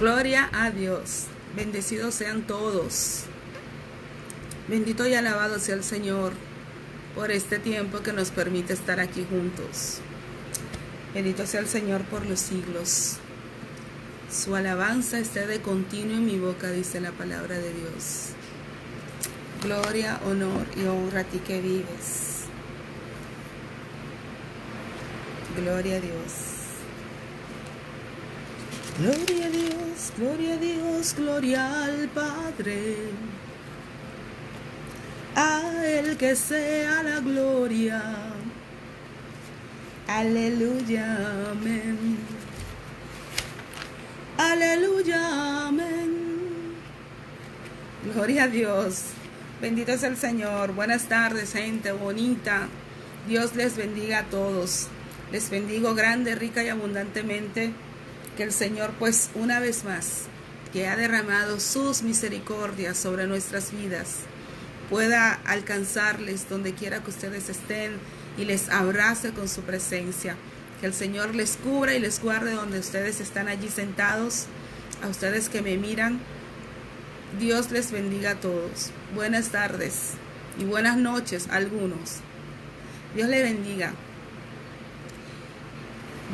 Gloria a Dios. Bendecidos sean todos. Bendito y alabado sea el Señor por este tiempo que nos permite estar aquí juntos. Bendito sea el Señor por los siglos. Su alabanza esté de continuo en mi boca, dice la palabra de Dios. Gloria, honor y honra a ti que vives. Gloria a Dios. Gloria a Dios, gloria a Dios, gloria al Padre. A Él que sea la gloria. Aleluya, amén. Aleluya, amén. Gloria a Dios. Bendito es el Señor. Buenas tardes, gente bonita. Dios les bendiga a todos. Les bendigo grande, rica y abundantemente. Que el Señor, pues, una vez más, que ha derramado sus misericordias sobre nuestras vidas, pueda alcanzarles donde quiera que ustedes estén y les abrace con su presencia. Que el Señor les cubra y les guarde donde ustedes están allí sentados. A ustedes que me miran, Dios les bendiga a todos. Buenas tardes y buenas noches a algunos. Dios les bendiga.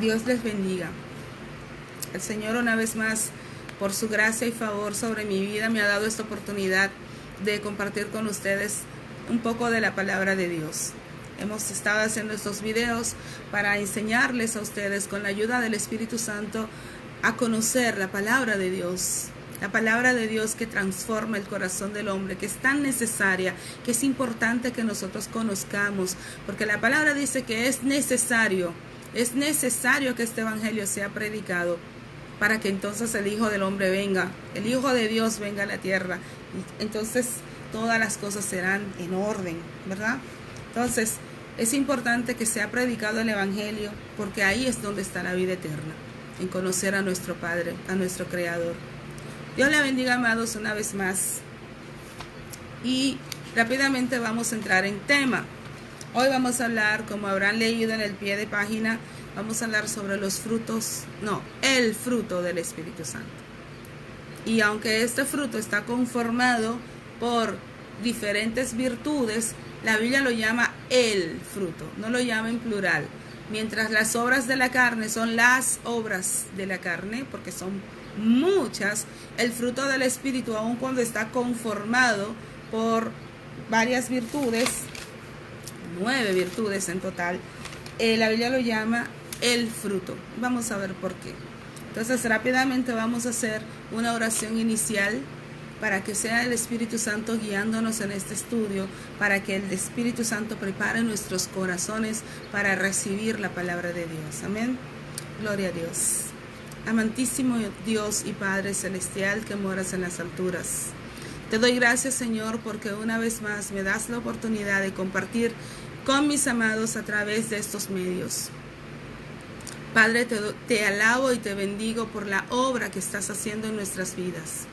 Dios les bendiga. El Señor una vez más, por su gracia y favor sobre mi vida, me ha dado esta oportunidad de compartir con ustedes un poco de la palabra de Dios. Hemos estado haciendo estos videos para enseñarles a ustedes, con la ayuda del Espíritu Santo, a conocer la palabra de Dios. La palabra de Dios que transforma el corazón del hombre, que es tan necesaria, que es importante que nosotros conozcamos, porque la palabra dice que es necesario que este evangelio sea predicado para que entonces el Hijo del Hombre venga, el Hijo de Dios venga a la tierra. Y entonces todas las cosas serán en orden, ¿verdad? Entonces es importante que sea predicado el evangelio, porque ahí es donde está la vida eterna, en conocer a nuestro Padre, a nuestro Creador. Dios le bendiga, amados, una vez más. Y rápidamente vamos a entrar en tema. Hoy vamos a hablar, como habrán leído en el pie de página, vamos a hablar sobre los frutos, el fruto del Espíritu Santo. Y aunque este fruto está conformado por diferentes virtudes, la Biblia lo llama el fruto, no lo llama en plural. Mientras las obras de la carne son las obras de la carne, porque son muchas, el fruto del Espíritu, aun cuando está conformado por varias virtudes, 9 virtudes en total, la Biblia lo llama el fruto. Vamos a ver por qué. Entonces rápidamente vamos a hacer una oración inicial para que sea el Espíritu Santo guiándonos en este estudio, para que el Espíritu Santo prepare nuestros corazones para recibir la palabra de Dios. Amén. Gloria a Dios. Amantísimo Dios y Padre Celestial que moras en las alturas, te doy gracias, Señor, porque una vez más me das la oportunidad de compartir con mis amados a través de estos medios. Padre, te alabo y te bendigo por la obra que estás haciendo en nuestras vidas.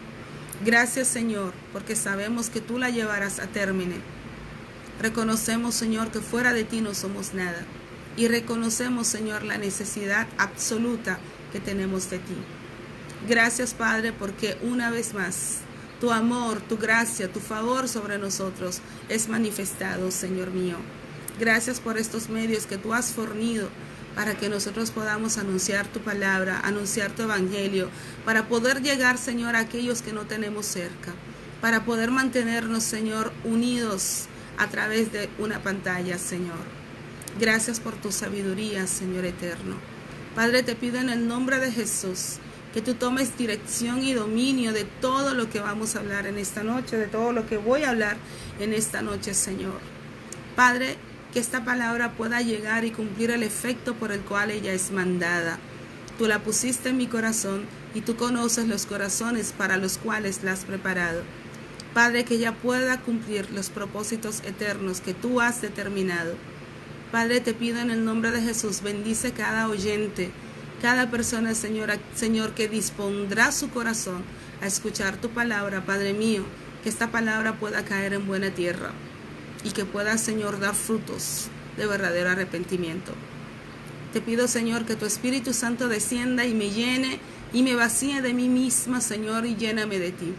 Gracias, Señor, porque sabemos que tú la llevarás a término. Reconocemos, Señor, que fuera de ti no somos nada. Y reconocemos, Señor, la necesidad absoluta que tenemos de ti. Gracias, Padre, porque una vez más tu amor, tu gracia, tu favor sobre nosotros es manifestado, Señor mío. Gracias por estos medios que tú has fornido para que nosotros podamos anunciar tu palabra, anunciar tu evangelio, para poder llegar, Señor, a aquellos que no tenemos cerca, para poder mantenernos, Señor, unidos a través de una pantalla, Señor. Gracias por tu sabiduría, Señor eterno. Padre, te pido en el nombre de Jesús que tú tomes dirección y dominio de todo lo que vamos a hablar en esta noche, de todo lo que voy a hablar en esta noche, Señor. Padre, que esta palabra pueda llegar y cumplir el efecto por el cual ella es mandada. Tú la pusiste en mi corazón y tú conoces los corazones para los cuales la has preparado. Padre, que ella pueda cumplir los propósitos eternos que tú has determinado. Padre, te pido en el nombre de Jesús, bendice cada oyente, cada persona, Señor, que dispondrá su corazón a escuchar tu palabra, Padre mío, que esta palabra pueda caer en buena tierra y que pueda, Señor, dar frutos de verdadero arrepentimiento. Te pido, Señor, que tu Espíritu Santo descienda y me llene y me vacíe de mí misma, Señor, y lléname de ti.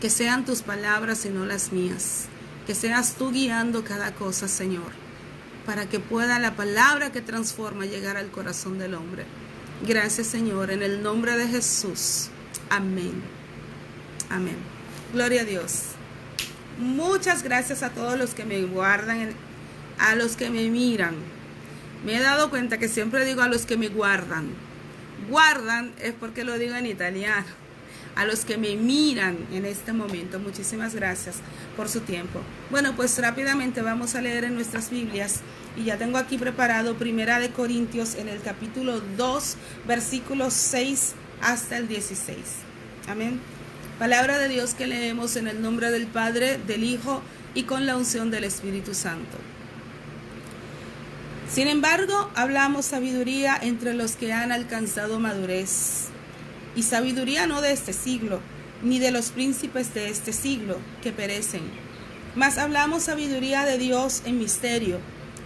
Que sean tus palabras y no las mías. Que seas tú guiando cada cosa, Señor, para que pueda la palabra que transforma llegar al corazón del hombre. Gracias, Señor, en el nombre de Jesús. Amén. Amén. Gloria a Dios. Muchas gracias a todos los que me guardan, a los que me miran. Me he dado cuenta que siempre digo a los que me guardan. Guardan es porque lo digo en italiano. A los que me miran en este momento, muchísimas gracias por su tiempo. Bueno, pues rápidamente vamos a leer en nuestras Biblias. Y ya tengo aquí preparado Primera de Corintios en el capítulo 2, versículos 6 hasta el 16. Amén. Palabra de Dios que leemos en el nombre del Padre, del Hijo y con la unción del Espíritu Santo. Sin embargo, hablamos sabiduría entre los que han alcanzado madurez. Y sabiduría no de este siglo, ni de los príncipes de este siglo, que perecen. Mas hablamos sabiduría de Dios en misterio,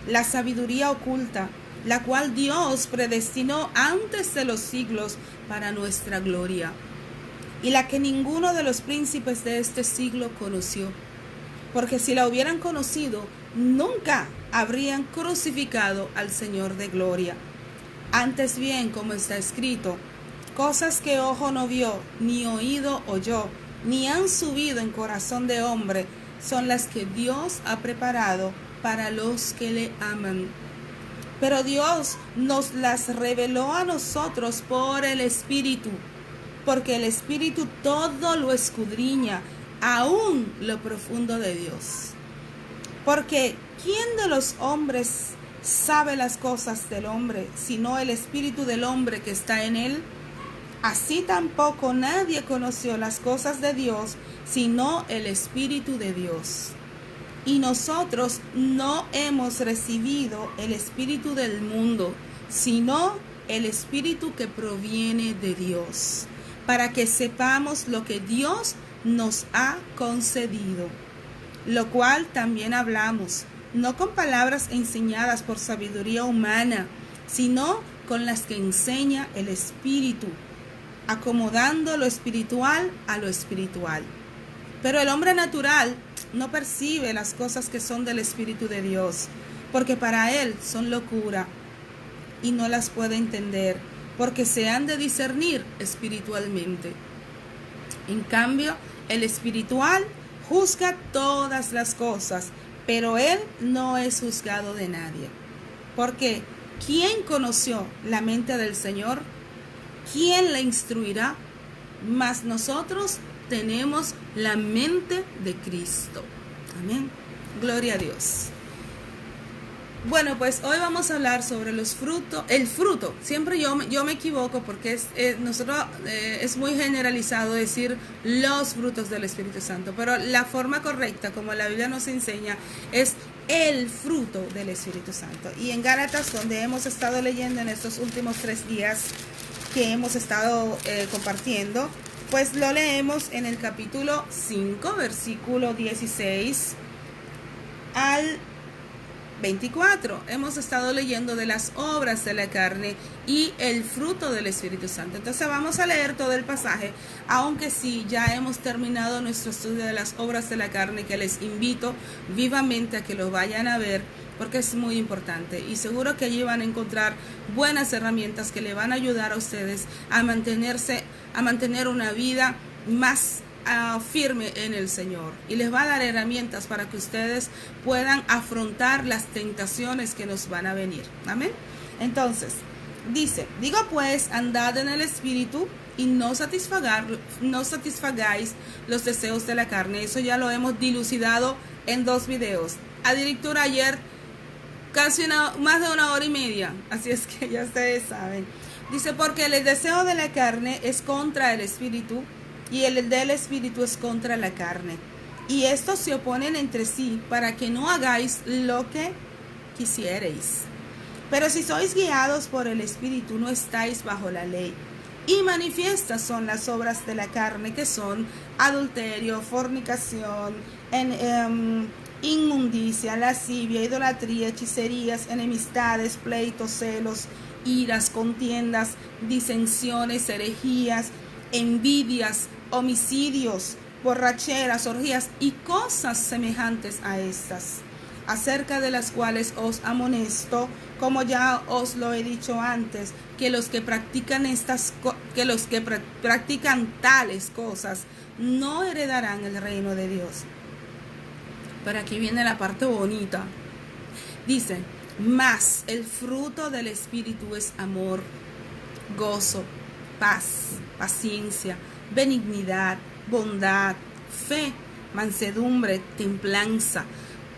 la sabiduría oculta, la cual Dios predestinó antes de los siglos para nuestra gloria, y la que ninguno de los príncipes de este siglo conoció. Porque si la hubieran conocido, nunca habrían crucificado al Señor de gloria. Antes bien, como está escrito, cosas que ojo no vio, ni oído oyó, ni han subido en corazón de hombre, son las que Dios ha preparado para los que le aman. Pero Dios nos las reveló a nosotros por el Espíritu, porque el Espíritu todo lo escudriña, aún lo profundo de Dios. Porque ¿quién de los hombres sabe las cosas del hombre, sino el Espíritu del hombre que está en él? Así tampoco nadie conoció las cosas de Dios, sino el Espíritu de Dios. Y nosotros no hemos recibido el espíritu del mundo, sino el Espíritu que proviene de Dios, para que sepamos lo que Dios nos ha concedido, lo cual también hablamos, no con palabras enseñadas por sabiduría humana, sino con las que enseña el Espíritu, acomodando lo espiritual a lo espiritual. Pero el hombre natural no percibe las cosas que son del Espíritu de Dios, porque para él son locura y no las puede entender, porque se han de discernir espiritualmente. En cambio, el espiritual juzga todas las cosas, pero él no es juzgado de nadie. Porque ¿quién conoció la mente del Señor? ¿Quién le instruirá? Mas nosotros tenemos la mente de Cristo. Amén. Gloria a Dios. Bueno, pues hoy vamos a hablar sobre los frutos, el fruto. Siempre yo me equivoco porque es muy generalizado decir los frutos del Espíritu Santo, pero la forma correcta, como la Biblia nos enseña, es el fruto del Espíritu Santo. Y en Gálatas, donde hemos estado leyendo en estos últimos 3 días que hemos estado compartiendo, pues lo leemos en el capítulo 5, versículo 16 al 24. Hemos estado leyendo de las obras de la carne y el fruto del Espíritu Santo. Entonces vamos a leer todo el pasaje, aunque sí ya hemos terminado nuestro estudio de las obras de la carne, que les invito vivamente a que lo vayan a ver, porque es muy importante y seguro que allí van a encontrar buenas herramientas que le van a ayudar a ustedes a mantener una vida más firme en el Señor, y les va a dar herramientas para que ustedes puedan afrontar las tentaciones que nos van a venir. Amén. Entonces dice: digo pues, andad en el Espíritu y no satisfagáis los deseos de la carne. Eso ya lo hemos dilucidado en 2 videos. A directora ayer casi más de 1 hora y media, así es que ya ustedes saben. Dice: porque el deseo de la carne es contra el Espíritu, y el del Espíritu es contra la carne. Y estos se oponen entre sí, para que no hagáis lo que quisiereis. Pero si sois guiados por el Espíritu, no estáis bajo la ley. Y manifiestas son las obras de la carne, que son adulterio, fornicación, inmundicia, lascivia, idolatría, hechicerías, enemistades, pleitos, celos, iras, contiendas, disensiones, herejías, envidias, homicidios, borracheras, orgías y cosas semejantes a estas, acerca de las cuales os amonesto, como ya os lo he dicho antes, que los que practican tales cosas no heredarán el reino de Dios. Pero aquí viene la parte bonita. Dice, mas el fruto del Espíritu es amor, gozo, paz, paciencia, benignidad, bondad, fe, mansedumbre, templanza.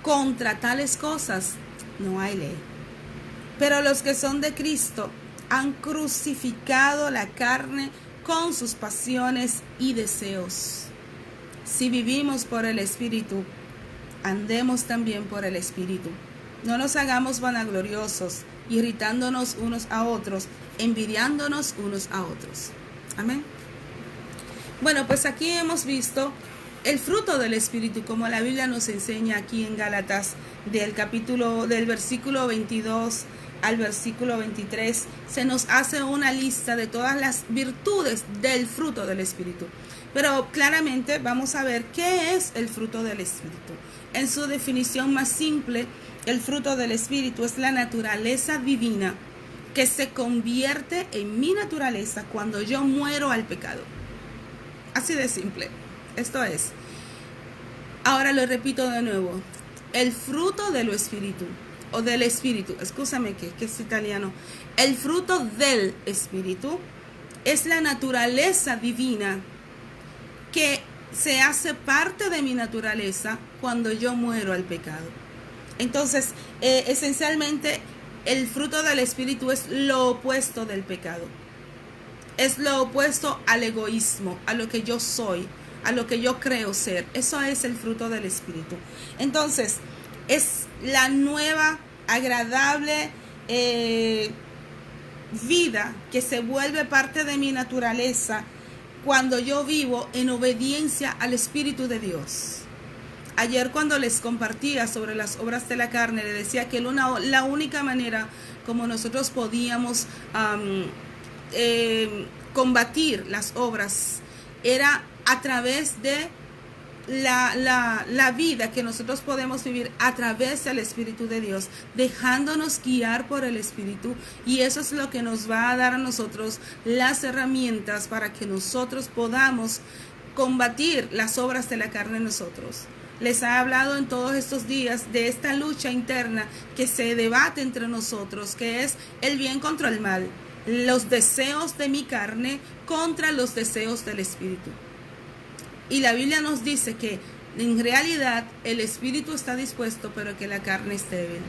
Contra tales cosas no hay ley. Pero los que son de Cristo han crucificado la carne con sus pasiones y deseos. Si vivimos por el Espíritu, andemos también por el Espíritu. No nos hagamos vanagloriosos, irritándonos unos a otros, envidiándonos unos a otros. Amén. Bueno, pues aquí hemos visto el fruto del Espíritu, como la Biblia nos enseña aquí en Gálatas, del versículo 22 al versículo 23, se nos hace una lista de todas las virtudes del fruto del Espíritu. Pero claramente vamos a ver qué es el fruto del Espíritu. En su definición más simple, el fruto del Espíritu es la naturaleza divina que se convierte en mi naturaleza cuando yo muero al pecado. Así de simple. Esto es. Ahora lo repito de nuevo. El fruto del Espíritu, o del Espíritu, escúchame que es italiano. El fruto del Espíritu es la naturaleza divina que se hace parte de mi naturaleza cuando yo muero al pecado. Entonces, esencialmente, el fruto del Espíritu es lo opuesto del pecado. Es lo opuesto al egoísmo, a lo que yo soy, a lo que yo creo ser. Eso es el fruto del Espíritu. Entonces, es la nueva, agradable vida que se vuelve parte de mi naturaleza cuando yo vivo en obediencia al Espíritu de Dios. Ayer cuando les compartía sobre las obras de la carne, le decía que la única manera como nosotros podíamos combatir las obras era a través de la vida que nosotros podemos vivir a través del Espíritu de Dios, dejándonos guiar por el Espíritu, y eso es lo que nos va a dar a nosotros las herramientas para que nosotros podamos combatir las obras de la carne en nosotros. Les he hablado en todos estos días de esta lucha interna que se debate entre nosotros, que es el bien contra el mal, los deseos de mi carne contra los deseos del Espíritu. Y la Biblia nos dice que en realidad el Espíritu está dispuesto, pero que la carne es débil.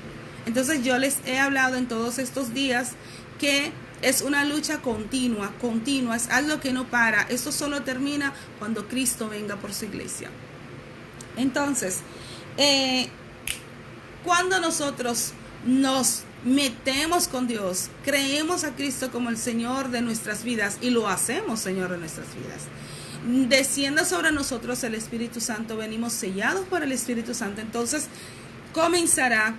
Entonces yo les he hablado en todos estos días que es una lucha continua, es algo que no para. Esto solo termina cuando Cristo venga por su iglesia. Entonces, cuando nosotros nos metemos con Dios, creemos a Cristo como el Señor de nuestras vidas y lo hacemos Señor de nuestras vidas, descienda sobre nosotros el Espíritu Santo, venimos sellados por el Espíritu Santo, entonces comenzará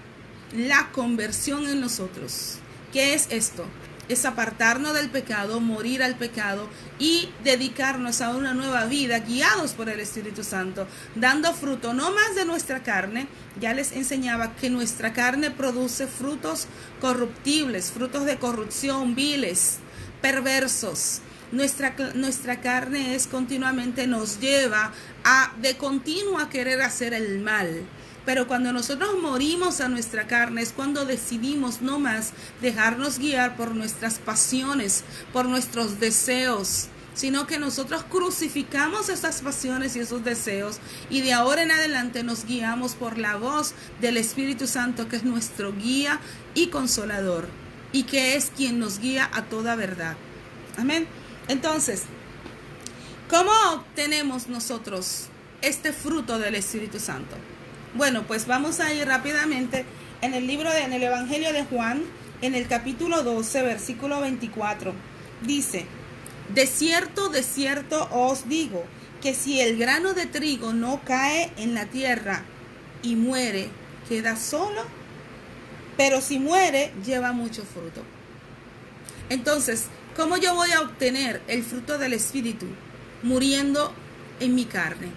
la conversión en nosotros. ¿Qué es esto? Es apartarnos del pecado, morir al pecado y dedicarnos a una nueva vida, guiados por el Espíritu Santo, dando fruto, no más de nuestra carne. Ya les enseñaba que nuestra carne produce frutos corruptibles, frutos de corrupción, viles, perversos. Nuestra carne continuamente nos lleva de continuo a querer hacer el mal. Pero cuando nosotros morimos a nuestra carne es cuando decidimos no más dejarnos guiar por nuestras pasiones, por nuestros deseos, sino que nosotros crucificamos esas pasiones y esos deseos y de ahora en adelante nos guiamos por la voz del Espíritu Santo, que es nuestro guía y consolador y que es quien nos guía a toda verdad. Amén. Entonces, ¿cómo obtenemos nosotros este fruto del Espíritu Santo? Bueno, pues vamos a ir rápidamente en el Evangelio de Juan, en el capítulo 12, versículo 24. Dice: de cierto os digo, que si el grano de trigo no cae en la tierra y muere, queda solo, pero si muere, lleva mucho fruto. Entonces, ¿cómo yo voy a obtener el fruto del Espíritu? Muriendo en mi carne.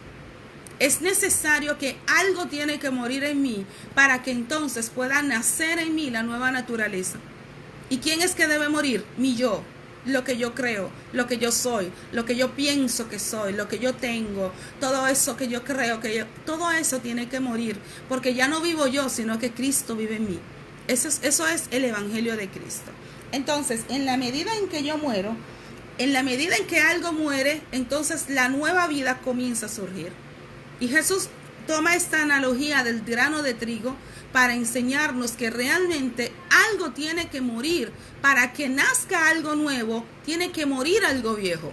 Es necesario que algo tiene que morir en mí para que entonces pueda nacer en mí la nueva naturaleza. ¿Y quién es que debe morir? Mi yo, lo que yo creo, lo que yo soy, lo que yo pienso que soy, lo que yo tengo, todo eso que yo creo todo eso tiene que morir, porque ya no vivo yo, sino que Cristo vive en mí. Eso es el Evangelio de Cristo. Entonces, en la medida en que yo muero, en la medida en que algo muere, entonces la nueva vida comienza a surgir. Y Jesús toma esta analogía del grano de trigo para enseñarnos que realmente algo tiene que morir. Para que nazca algo nuevo, tiene que morir algo viejo.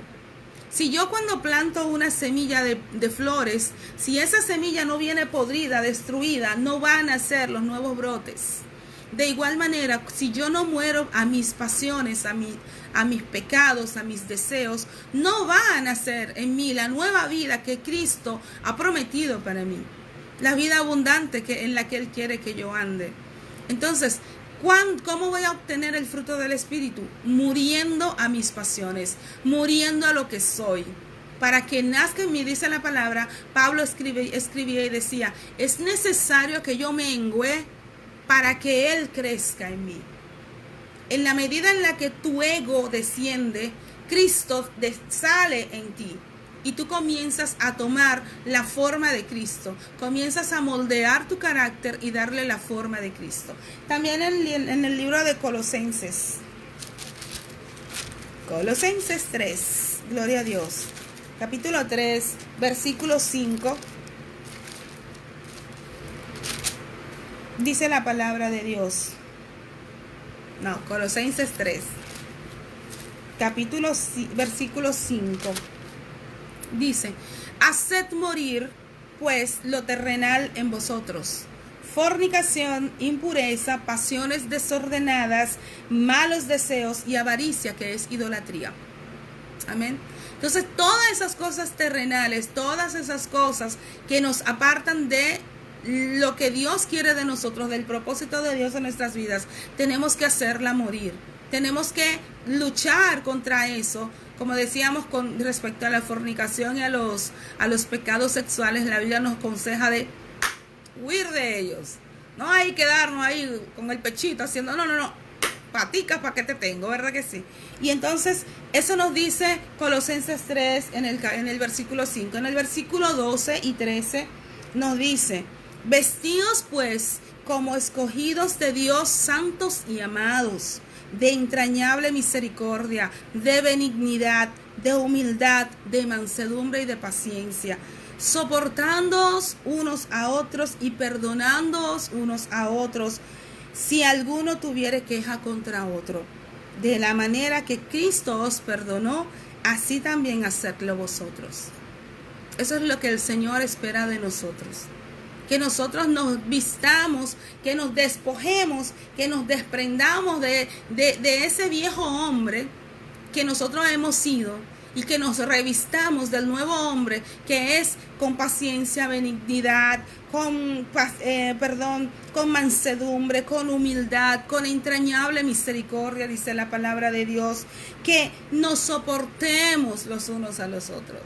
Si yo cuando planto una semilla de flores, si esa semilla no viene podrida, destruida, no van a nacer los nuevos brotes. De igual manera, si yo no muero a mis pasiones, a mis pecados, a mis deseos, no va a nacer en mí la nueva vida que Cristo ha prometido para mí. La vida abundante en la que Él quiere que yo ande. Entonces, ¿cómo voy a obtener el fruto del Espíritu? Muriendo a mis pasiones, muriendo a lo que soy. Para que nazca en mí, dice la palabra, Pablo escribía y decía, es necesario que yo mengüe para que Él crezca en mí. En la medida en la que tu ego desciende, Cristo sale en ti. Y tú comienzas a tomar la forma de Cristo. Comienzas a moldear tu carácter y darle la forma de Cristo. También en el libro de Colosenses. Colosenses 3. Gloria a Dios. Capítulo 3, versículo 5. Dice la palabra de Dios. No, Colosenses 3. Versículo 5. Dice, haced morir pues lo terrenal en vosotros: fornicación, impureza, pasiones desordenadas, malos deseos y avaricia, que es idolatría. Amén. Entonces, todas esas cosas terrenales, todas esas cosas que nos apartan de lo que Dios quiere de nosotros, del propósito de Dios en nuestras vidas, tenemos que hacerla morir. Tenemos que luchar contra eso. Como decíamos con respecto a la fornicación y a los pecados sexuales, la Biblia nos aconseja de huir de ellos. No hay que quedarnos ahí con el pechito haciendo, no, paticas para que te tengo, ¿verdad que sí? Y entonces eso nos dice Colosenses 3 en el versículo 5. En el versículo 12 y 13 nos dice, vestidos pues como escogidos de Dios, santos y amados, de entrañable misericordia, de benignidad, de humildad, de mansedumbre y de paciencia, soportándoos unos a otros y perdonándoos unos a otros, si alguno tuviere queja contra otro. De la manera que Cristo os perdonó, así también hacedlo vosotros. Eso es lo que el Señor espera de nosotros. Que nosotros nos vistamos, que nos despojemos, que nos desprendamos de ese viejo hombre que nosotros hemos sido y que nos revistamos del nuevo hombre que es con paciencia, benignidad, con mansedumbre, con humildad, con entrañable misericordia, dice la palabra de Dios, que nos soportemos los unos a los otros.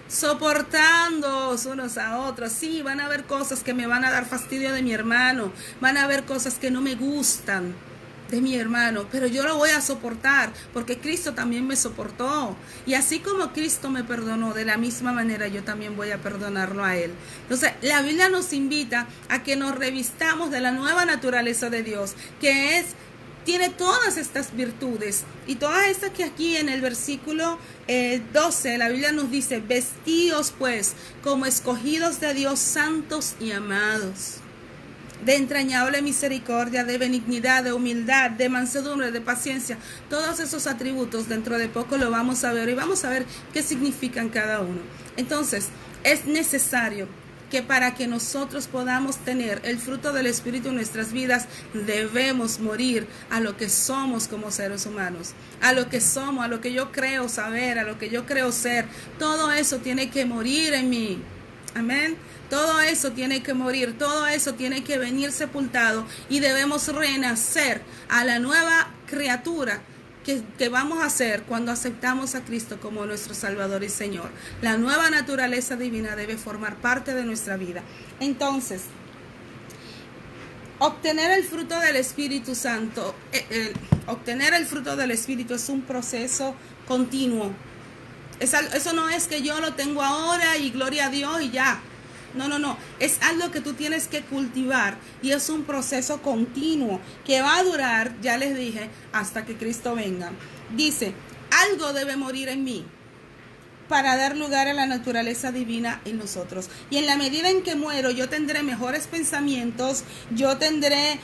Soportándoos unos a otros. Sí, van a haber cosas que me van a dar fastidio de mi hermano, van a haber cosas que no me gustan de mi hermano, pero yo lo voy a soportar porque Cristo también me soportó, y así como Cristo me perdonó, de la misma manera yo también voy a perdonarlo a él. Entonces la Biblia nos invita a que nos revistamos de la nueva naturaleza de Dios, que tiene todas estas virtudes, y todas estas que aquí en el versículo 12 la Biblia nos dice, vestíos pues como escogidos de Dios, santos y amados, de entrañable misericordia, de benignidad, de humildad, de mansedumbre, de paciencia. Todos esos atributos dentro de poco lo vamos a ver, y vamos a ver qué significan cada uno. Entonces es necesario que para que nosotros podamos tener el fruto del Espíritu en nuestras vidas, debemos morir a lo que somos como seres humanos, a lo que somos, a lo que yo creo saber, a lo que yo creo ser. Todo eso tiene que morir en mí. Amén. Todo eso tiene que morir, todo eso tiene que venir sepultado, y debemos renacer a la nueva criatura que vamos a hacer cuando aceptamos a Cristo como nuestro Salvador y Señor. La nueva naturaleza divina debe formar parte de nuestra vida. Entonces, obtener el fruto del Espíritu Santo, obtener el fruto del Espíritu es un proceso continuo. Eso no es que yo lo tengo ahora y gloria a Dios y ya. No. Es algo que tú tienes que cultivar y es un proceso continuo que va a durar, ya les dije, hasta que Cristo venga. Dice, algo debe morir en mí para dar lugar a la naturaleza divina en nosotros. Y en la medida en que muero, yo tendré mejores pensamientos, yo tendré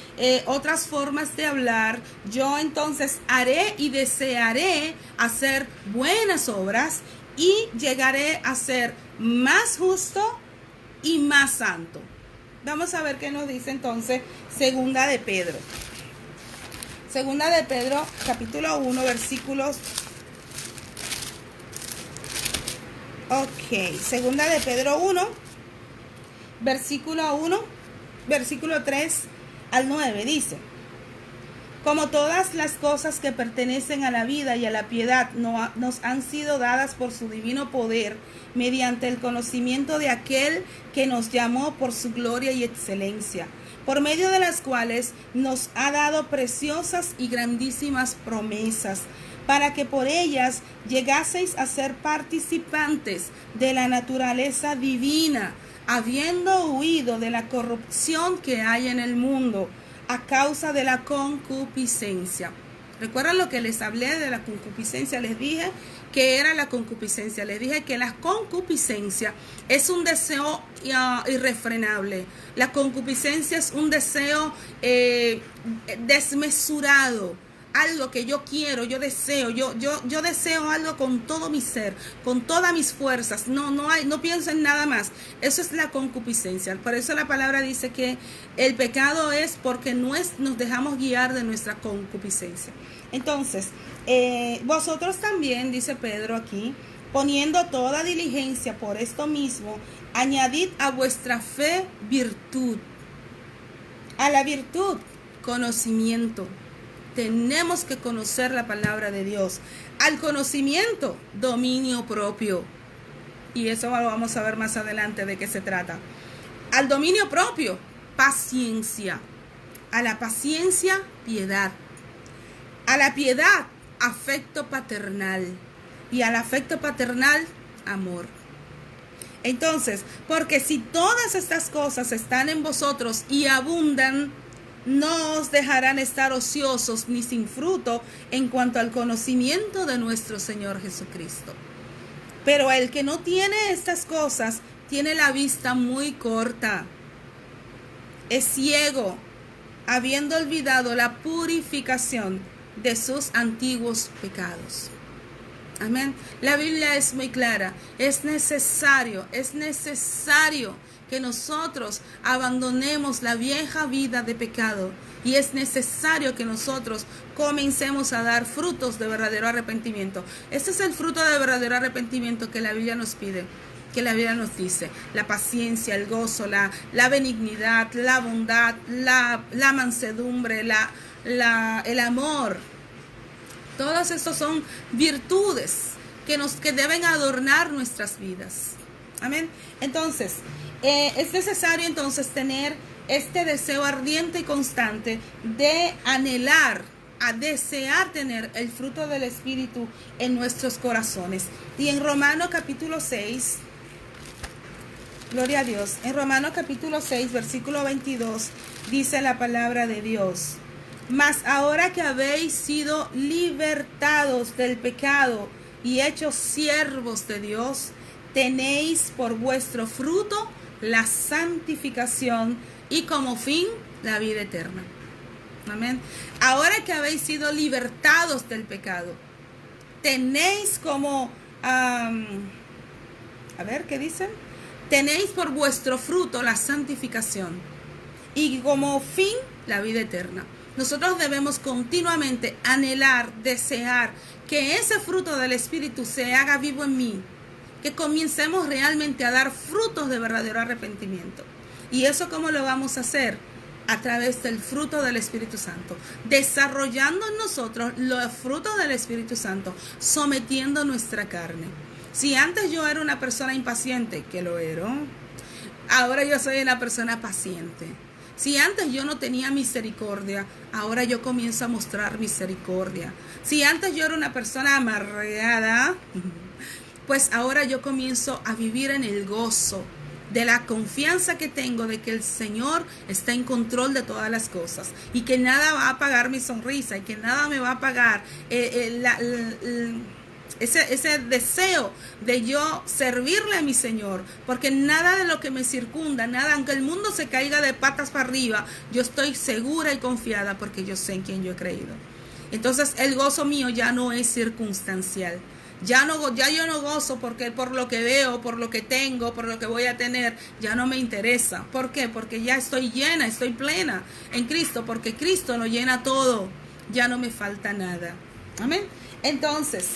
otras formas de hablar, yo entonces haré y desearé hacer buenas obras y llegaré a ser más justo y más santo. Vamos a ver qué nos dice entonces Segunda de Pedro. Segunda de Pedro, capítulo 1, versículos... Segunda de Pedro 1, versículo 3 al 9, dice: como todas las cosas que pertenecen a la vida y a la piedad nos han sido dadas por su divino poder, mediante el conocimiento de aquel que nos llamó por su gloria y excelencia, por medio de las cuales nos ha dado preciosas y grandísimas promesas, para que por ellas llegaseis a ser participantes de la naturaleza divina, habiendo huido de la corrupción que hay en el mundo a causa de la concupiscencia. ¿Recuerdan lo que les hablé de la concupiscencia? Les dije que era la concupiscencia. Les dije que la concupiscencia es un deseo irrefrenable. La concupiscencia es un deseo desmesurado. Algo que yo quiero, yo deseo, yo deseo algo con todo mi ser, con todas mis fuerzas. No pienso en nada más. Eso es la concupiscencia. Por eso la palabra dice que el pecado es porque nos dejamos guiar de nuestra concupiscencia. Entonces, vosotros también, dice Pedro aquí, poniendo toda diligencia por esto mismo, añadid a vuestra fe virtud. A la virtud, conocimiento. Tenemos que conocer la palabra de Dios. Al conocimiento, dominio propio. Y eso lo vamos a ver más adelante de qué se trata. Al dominio propio, paciencia. A la paciencia, piedad. A la piedad, afecto paternal. Y al afecto paternal, amor. Entonces, porque si todas estas cosas están en vosotros y abundan, no os dejarán estar ociosos ni sin fruto en cuanto al conocimiento de nuestro Señor Jesucristo. Pero el que no tiene estas cosas tiene la vista muy corta, es ciego, habiendo olvidado la purificación de sus antiguos pecados. Amén. La Biblia es muy clara. Es necesario que nosotros abandonemos la vieja vida de pecado y es necesario que nosotros comencemos a dar frutos de verdadero arrepentimiento. Este es el fruto de verdadero arrepentimiento que la Biblia nos pide, que la Biblia nos dice: la paciencia, el gozo, la benignidad, la bondad, la mansedumbre, el amor. Todos estos son virtudes que deben adornar nuestras vidas. Amén. Entonces, es necesario entonces tener este deseo ardiente y constante de anhelar, a desear tener el fruto del Espíritu en nuestros corazones. Y en Romanos capítulo 6, gloria a Dios, en Romanos capítulo 6, versículo 22, dice la palabra de Dios: mas ahora que habéis sido libertados del pecado y hechos siervos de Dios, tenéis por vuestro fruto la santificación y como fin la vida eterna. Amén. Ahora que habéis sido libertados del pecado, tenéis como, ¿qué dicen? Tenéis por vuestro fruto la santificación y como fin la vida eterna. Nosotros debemos continuamente anhelar, desear que ese fruto del Espíritu se haga vivo en mí, que comencemos realmente a dar frutos de verdadero arrepentimiento. ¿Y eso cómo lo vamos a hacer? a través del fruto del Espíritu Santo, desarrollando en nosotros los frutos del Espíritu Santo, sometiendo nuestra carne. Si antes yo era una persona impaciente, que lo era, ahora yo soy una persona paciente. Si antes yo no tenía misericordia, ahora yo comienzo a mostrar misericordia. Si antes yo era una persona amargada, pues ahora yo comienzo a vivir en el gozo de la confianza que tengo de que el Señor está en control de todas las cosas y que nada va a apagar mi sonrisa y que nada me va a apagar ese deseo de yo servirle a mi Señor, porque nada de lo que me circunda, nada, aunque el mundo se caiga de patas para arriba, yo estoy segura y confiada porque yo sé en quién yo he creído. Entonces el gozo mío ya no es circunstancial. Ya yo no gozo porque por lo que veo, por lo que tengo, por lo que voy a tener, ya no me interesa. ¿Por qué? Porque ya estoy llena, estoy plena en Cristo, porque Cristo lo llena todo. Ya no me falta nada. Amén. Entonces,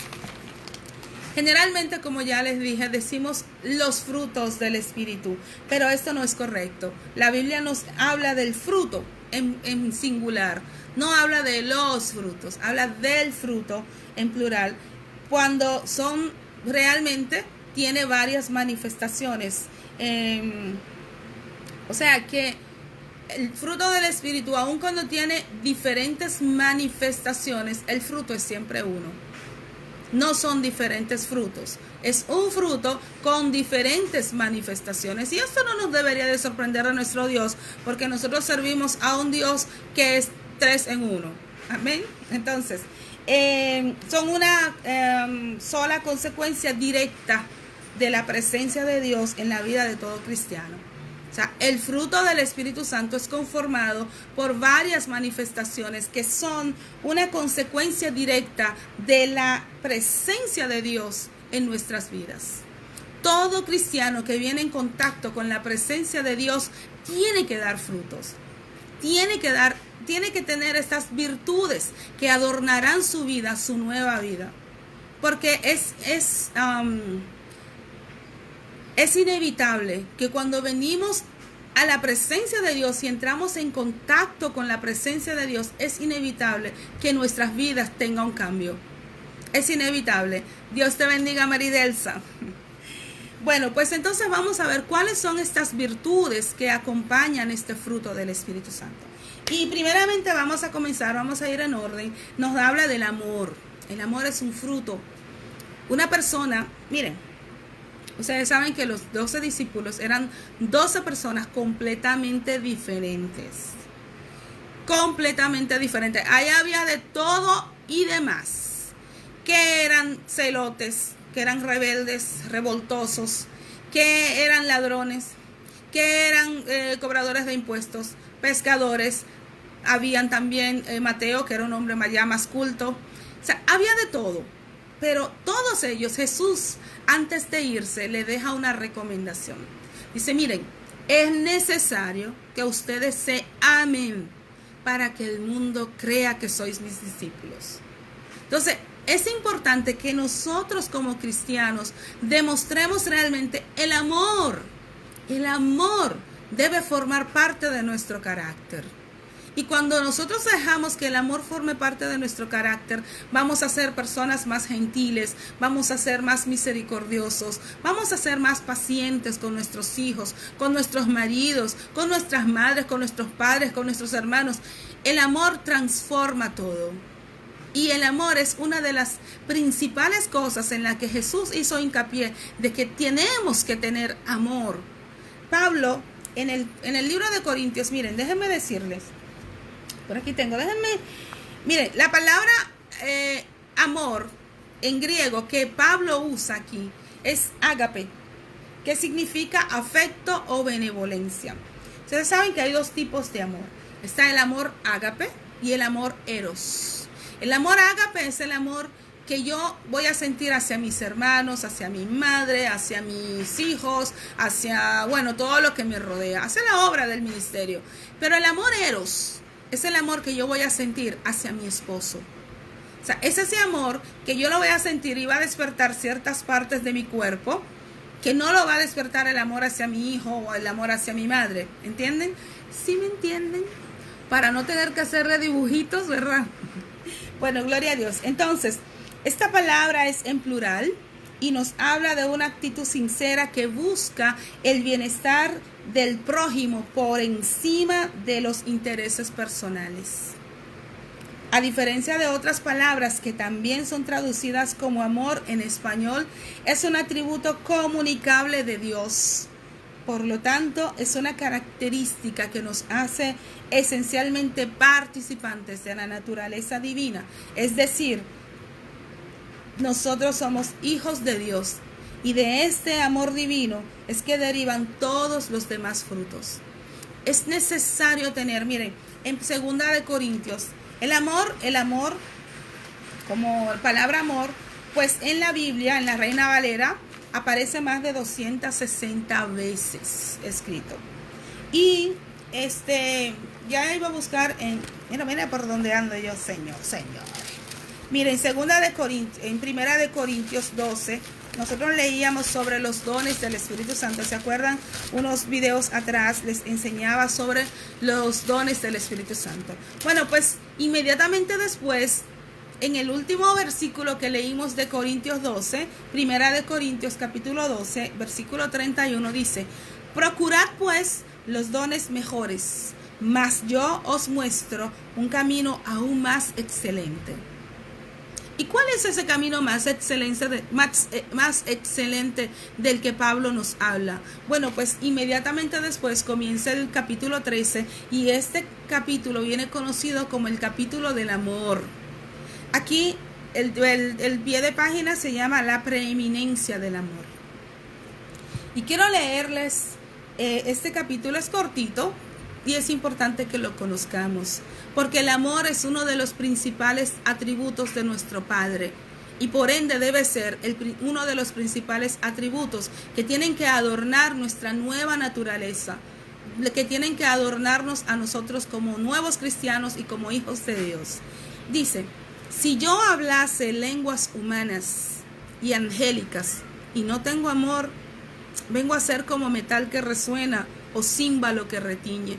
generalmente, como ya les dije, decimos los frutos del Espíritu, pero esto no es correcto. La Biblia nos habla del fruto en singular, no habla de los frutos, habla del fruto en plural, cuando son realmente, tiene varias manifestaciones. O sea que el fruto del Espíritu, aun cuando tiene diferentes manifestaciones, el fruto es siempre uno. No son diferentes frutos, es un fruto con diferentes manifestaciones. Y esto no nos debería de sorprender a nuestro Dios, porque nosotros servimos a un Dios que es 3 en 1. Amén. Entonces, son una sola consecuencia directa de la presencia de Dios en la vida de todo cristiano. O sea, el fruto del Espíritu Santo es conformado por varias manifestaciones que son una consecuencia directa de la presencia de Dios en nuestras vidas. Todo cristiano que viene en contacto con la presencia de Dios tiene que dar frutos. Tiene que tener estas virtudes que adornarán su vida, su nueva vida. Porque es inevitable que cuando venimos a la presencia de Dios y entramos en contacto con la presencia de Dios, es inevitable que nuestras vidas tengan un cambio. Es inevitable. Dios te bendiga, Maridelsa. Bueno, pues entonces vamos a ver cuáles son estas virtudes que acompañan este fruto del Espíritu Santo. Y primeramente vamos a ir en orden. Nos habla del amor. El amor es un fruto. Una persona, miren, ustedes saben que los 12 discípulos eran 12 personas completamente diferentes. Completamente diferentes. Ahí había de todo y demás. Que eran celotes, que eran rebeldes, revoltosos, que eran ladrones, que eran cobradores de impuestos, pescadores. Habían también Mateo, que era un hombre ya más culto. O sea, había de todo. Pero todos ellos, Jesús, antes de irse, le deja una recomendación. Dice, miren, es necesario que ustedes se amen para que el mundo crea que sois mis discípulos. Entonces, es importante que nosotros como cristianos demostremos realmente el amor. El amor debe formar parte de nuestro carácter. Y cuando nosotros dejamos que el amor forme parte de nuestro carácter, vamos a ser personas más gentiles, vamos a ser más misericordiosos, vamos a ser más pacientes con nuestros hijos, con nuestros maridos, con nuestras madres, con nuestros padres, con nuestros hermanos. El amor transforma todo. Y el amor es una de las principales cosas en la que Jesús hizo hincapié de que tenemos que tener amor. Pablo, en el libro de Corintios, miren, déjenme decirles, por aquí tengo, miren, la palabra amor en griego que Pablo usa aquí es ágape, que significa afecto o benevolencia. Ustedes saben que hay dos tipos de amor. Está el amor ágape y el amor eros. El amor ágape es el amor que yo voy a sentir hacia mis hermanos, hacia mi madre, hacia mis hijos, hacia, bueno, todo lo que me rodea, hacia la obra del ministerio. Pero el amor eros es el amor que yo voy a sentir hacia mi esposo. O sea, es ese amor que yo lo voy a sentir y va a despertar ciertas partes de mi cuerpo que no lo va a despertar el amor hacia mi hijo o el amor hacia mi madre. ¿Entienden? ¿Sí me entienden? Para no tener que hacerle dibujitos, ¿verdad? Bueno, gloria a Dios. Entonces, esta palabra es en plural y nos habla de una actitud sincera que busca el bienestar del prójimo por encima de los intereses personales. A diferencia de otras palabras que también son traducidas como amor en español, es un atributo comunicable de Dios. Por lo tanto, es una característica que nos hace esencialmente participantes de la naturaleza divina. Es decir, nosotros somos hijos de Dios y de este amor divino es que derivan todos los demás frutos. Es necesario tener, miren, en 2 de Corintios, el amor, como palabra amor, pues en la Biblia, en la Reina Valera, aparece más de 260 veces escrito. Y ya iba a buscar mira por dónde ando yo, Señor. Miren, en 1 de Corintios 12, nosotros leíamos sobre los dones del Espíritu Santo. ¿Se acuerdan? Unos videos atrás les enseñaba sobre los dones del Espíritu Santo. Bueno, pues inmediatamente después, en el último versículo que leímos de Corintios 12, 1 de Corintios capítulo 12, versículo 31, dice: procurad pues los dones mejores, mas yo os muestro un camino aún más excelente. ¿Y cuál es ese camino más excelente del que Pablo nos habla? Bueno, pues inmediatamente después comienza el capítulo 13 y este capítulo viene conocido como el capítulo del amor. Aquí el pie de página se llama la preeminencia del amor. Y quiero leerles, este capítulo es cortito y es importante que lo conozcamos, porque el amor es uno de los principales atributos de nuestro Padre y por ende debe ser uno de los principales atributos que tienen que adornar nuestra nueva naturaleza, que tienen que adornarnos a nosotros como nuevos cristianos y como hijos de Dios. Dice: si yo hablase lenguas humanas y angélicas y no tengo amor, vengo a ser como metal que resuena o címbalo que retiñe.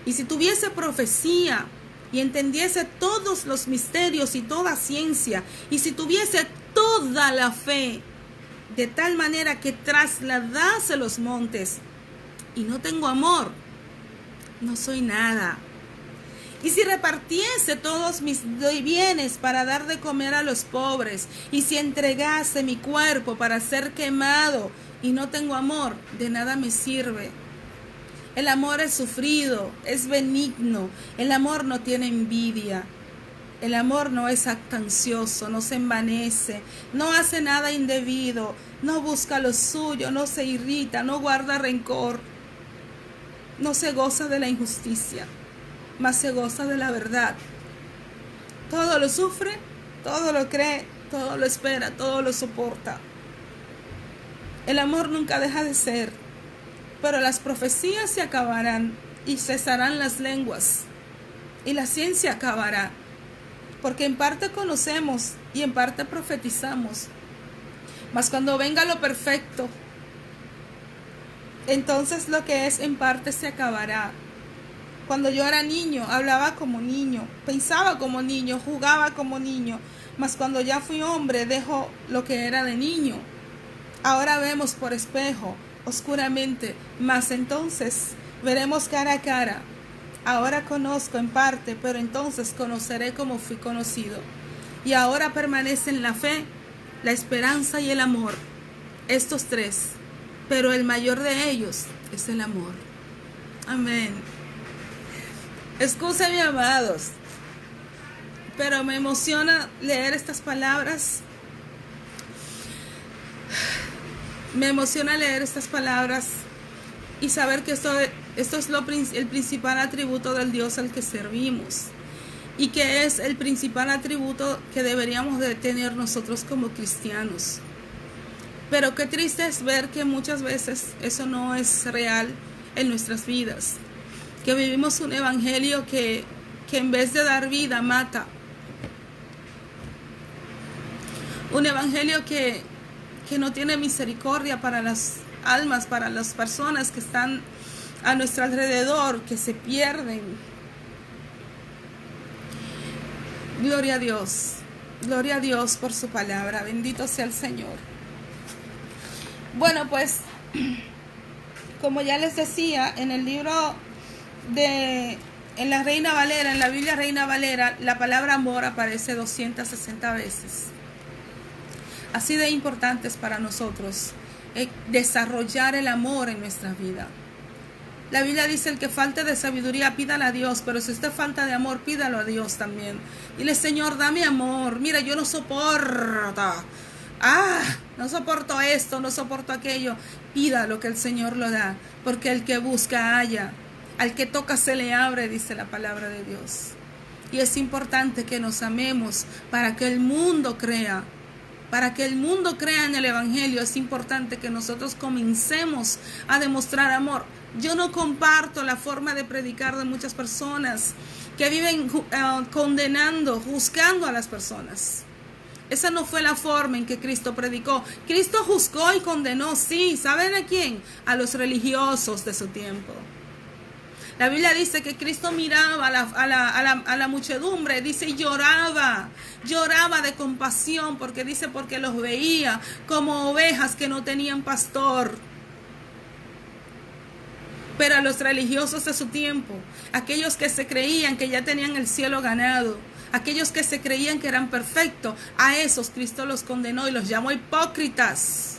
Y si tuviese profecía y entendiese todos los misterios y toda ciencia, y si tuviese toda la fe, de tal manera que trasladase los montes, y no tengo amor, no soy nada. Y si repartiese todos mis bienes para dar de comer a los pobres, y si entregase mi cuerpo para ser quemado, y no tengo amor, de nada me sirve. El amor es sufrido, es benigno, el amor no tiene envidia, el amor no es jactancioso, no se envanece, no hace nada indebido, no busca lo suyo, no se irrita, no guarda rencor, no se goza de la injusticia, mas se goza de la verdad. Todo lo sufre, todo lo cree, todo lo espera, todo lo soporta. El amor nunca deja de ser. Pero las profecías se acabarán y cesarán las lenguas y la ciencia acabará, porque en parte conocemos y en parte profetizamos. Mas cuando venga lo perfecto, entonces lo que es en parte se acabará. Cuando yo era niño, hablaba como niño, pensaba como niño, jugaba como niño, mas cuando ya fui hombre, dejo lo que era de niño. Ahora vemos por espejo, oscuramente, mas entonces veremos cara a cara. Ahora conozco en parte, pero entonces conoceré como fui conocido. Y ahora permanecen la fe, la esperanza y el amor, estos tres, pero el mayor de ellos es el amor. Amén. Excúsenme, amados, pero me emociona leer estas palabras. Me emociona leer estas palabras y saber que esto es el principal atributo del Dios al que servimos y que es el principal atributo que deberíamos de tener nosotros como cristianos. Pero qué triste es ver que muchas veces eso no es real en nuestras vidas, que vivimos un evangelio que en vez de dar vida mata, un evangelio que que no tiene misericordia para las almas, para las personas que están a nuestro alrededor, que se pierden. Gloria a Dios por su palabra, bendito sea el Señor. Bueno, pues, como ya les decía, en el libro en la Reina Valera, en la Biblia Reina Valera, la palabra amor aparece 260 veces. Así de importante es para nosotros desarrollar el amor en nuestra vida. La Biblia dice: el que falte de sabiduría, pídala a Dios, pero si usted falta de amor, pídalo a Dios también. Dile: Señor, dame amor. Mira, yo no soporto. No soporto esto, no soporto aquello. Pídalo, que el Señor lo da, porque el que busca halla. Al que toca se le abre, dice la palabra de Dios. Y es importante que nos amemos para que el mundo crea. Para que el mundo crea en el Evangelio, es importante que nosotros comencemos a demostrar amor. Yo no comparto la forma de predicar de muchas personas que viven condenando, juzgando a las personas. Esa no fue la forma en que Cristo predicó. Cristo juzgó y condenó, sí. ¿Saben a quién? A los religiosos de su tiempo. La Biblia dice que Cristo miraba a la muchedumbre, dice, y lloraba de compasión, porque los veía como ovejas que no tenían pastor. Pero a los religiosos de su tiempo, aquellos que se creían que ya tenían el cielo ganado, aquellos que se creían que eran perfectos, a esos Cristo los condenó y los llamó hipócritas,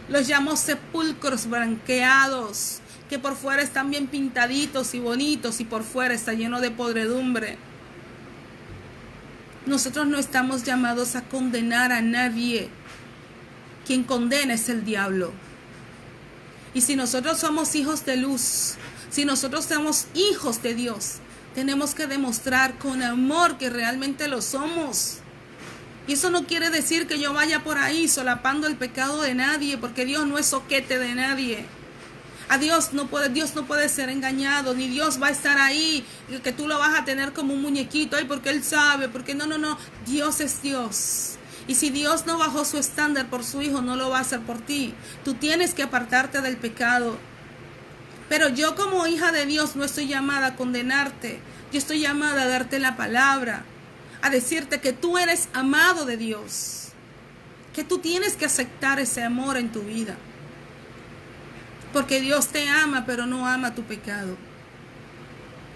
los llamó sepulcros blanqueados, que por fuera están bien pintaditos y bonitos y por fuera está lleno de podredumbre. Nosotros no estamos llamados a condenar a nadie. Quien condena es el diablo. Y si nosotros somos hijos de luz, si nosotros somos hijos de Dios, tenemos que demostrar con amor que realmente lo somos. Y eso no quiere decir que yo vaya por ahí solapando el pecado de nadie, porque Dios no es soquete de nadie. A Dios no puede ser engañado, ni Dios va a estar ahí, que tú lo vas a tener como un muñequito, porque Él sabe, porque no, Dios es Dios. Y si Dios no bajó su estándar por su Hijo, no lo va a hacer por ti. Tú tienes que apartarte del pecado. Pero yo como hija de Dios no estoy llamada a condenarte, yo estoy llamada a darte la palabra, a decirte que tú eres amado de Dios, que tú tienes que aceptar ese amor en tu vida. Porque Dios te ama, pero no ama tu pecado.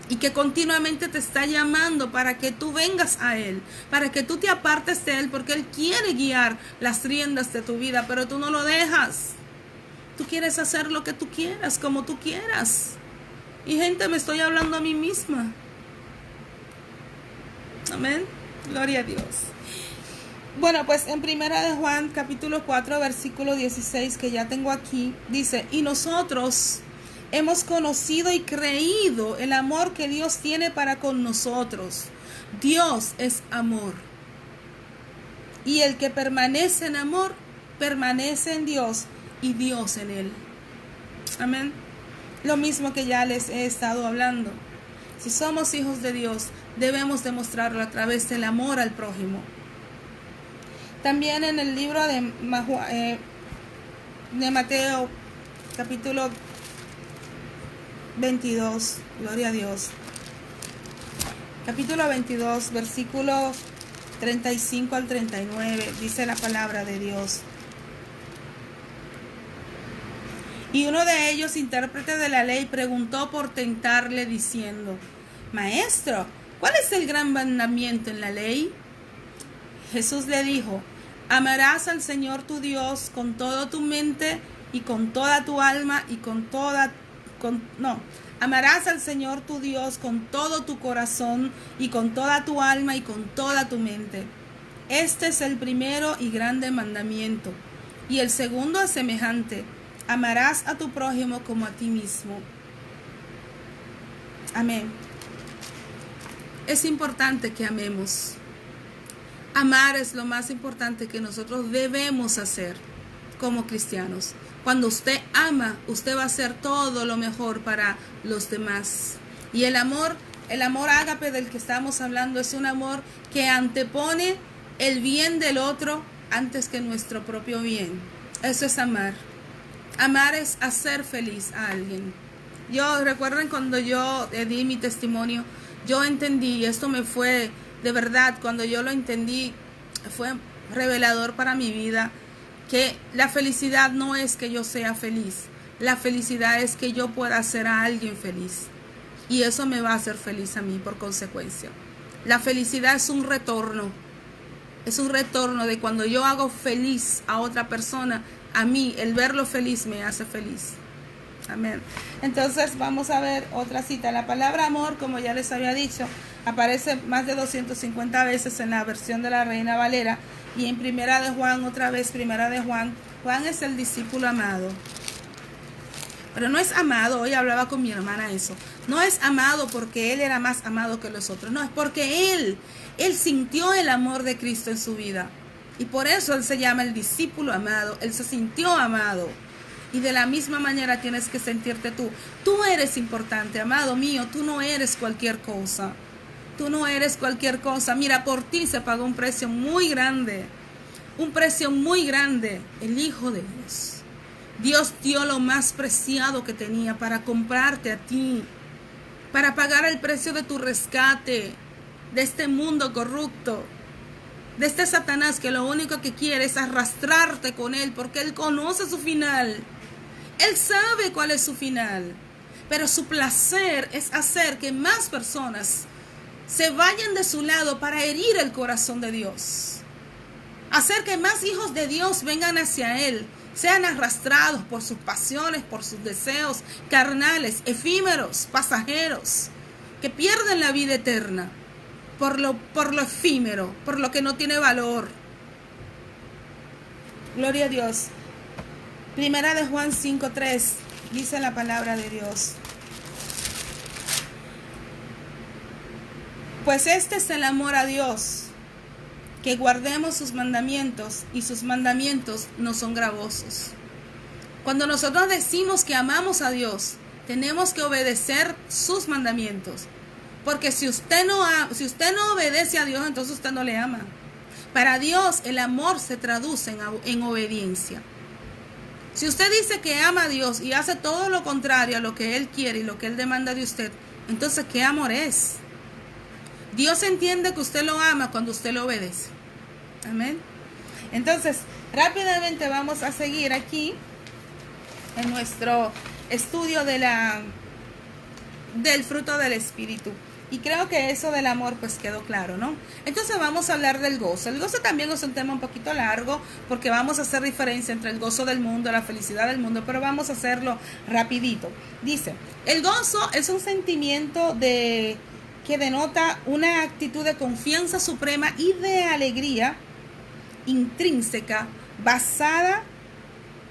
Y que continuamente te está llamando para que tú vengas a Él, para que tú te apartes de Él, porque Él quiere guiar las riendas de tu vida, pero tú no lo dejas. Tú quieres hacer lo que tú quieras, como tú quieras. Y gente, me estoy hablando a mí misma. Amén. Gloria a Dios. Bueno, pues en Primera de Juan, capítulo 4, versículo 16, que ya tengo aquí, dice: y nosotros hemos conocido y creído el amor que Dios tiene para con nosotros. Dios es amor. Y el que permanece en amor, permanece en Dios y Dios en él. Amén. Lo mismo que ya les he estado hablando. Si somos hijos de Dios, debemos demostrarlo a través del amor al prójimo. También en el libro de Mateo, capítulo 22, gloria a Dios. Capítulo 22, versículo 35 al 39, dice la palabra de Dios. Y uno de ellos, intérprete de la ley, preguntó por tentarle diciendo: Maestro, ¿cuál es el gran mandamiento en la ley? Jesús le dijo: amarás al Señor tu Dios con toda tu mente y con toda tu alma y amarás al Señor tu Dios con todo tu corazón y con toda tu alma y con toda tu mente. Este es el primero y grande mandamiento. Y el segundo es semejante: amarás a tu prójimo como a ti mismo. Amén. Es importante que amemos. Amar es lo más importante que nosotros debemos hacer como cristianos. Cuando usted ama, usted va a hacer todo lo mejor para los demás. Y el amor ágape del que estamos hablando es un amor que antepone el bien del otro antes que nuestro propio bien. Eso es amar. Amar es hacer feliz a alguien. Yo, recuerden cuando yo di mi testimonio, yo entendí, esto me fue, de verdad, cuando yo lo entendí, fue revelador para mi vida, que la felicidad no es que yo sea feliz, la felicidad es que yo pueda hacer a alguien feliz. Y eso me va a hacer feliz a mí por consecuencia. La felicidad es un retorno de cuando yo hago feliz a otra persona, a mí el verlo feliz me hace feliz. Amén. Entonces vamos a ver otra cita. La palabra amor, como ya les había dicho, aparece más de 250 veces en la versión de la Reina Valera y en Primera de Juan, otra vez Primera de Juan. Juan es el discípulo amado. Pero no es amado, hoy hablaba con mi hermana eso. No es amado porque él era más amado que los otros. No, es porque él sintió el amor de Cristo en su vida. Y por eso él se llama el discípulo amado. Él se sintió amado. Y de la misma manera tienes que sentirte tú. Tú eres importante, amado mío. Tú no eres cualquier cosa. Tú no eres cualquier cosa. Mira, por ti se pagó un precio muy grande. Un precio muy grande. El Hijo de Dios. Dios dio lo más preciado que tenía para comprarte a ti. Para pagar el precio de tu rescate. De este mundo corrupto. De este Satanás que lo único que quiere es arrastrarte con él. Porque él conoce su final. Él sabe cuál es su final, pero su placer es hacer que más personas se vayan de su lado para herir el corazón de Dios. Hacer que más hijos de Dios vengan hacia Él, sean arrastrados por sus pasiones, por sus deseos carnales, efímeros, pasajeros, que pierden la vida eterna por lo efímero, por lo que no tiene valor. Gloria a Dios. Primera de Juan 5:3 dice la palabra de Dios. Pues este es el amor a Dios, que guardemos sus mandamientos, y sus mandamientos no son gravosos. Cuando nosotros decimos que amamos a Dios, tenemos que obedecer sus mandamientos. Porque si usted no obedece a Dios, entonces usted no le ama. Para Dios el amor se traduce en obediencia. Si usted dice que ama a Dios y hace todo lo contrario a lo que Él quiere y lo que Él demanda de usted, entonces ¿qué amor es? Dios entiende que usted lo ama cuando usted lo obedece. Amén. Entonces, rápidamente vamos a seguir aquí en nuestro estudio del fruto del Espíritu. Y creo que eso del amor pues quedó claro, ¿no? Entonces vamos a hablar del gozo. El gozo también es un tema un poquito largo porque vamos a hacer diferencia entre el gozo del mundo, la felicidad del mundo, pero vamos a hacerlo rapidito. Dice, el gozo es un sentimiento que denota una actitud de confianza suprema y de alegría intrínseca basada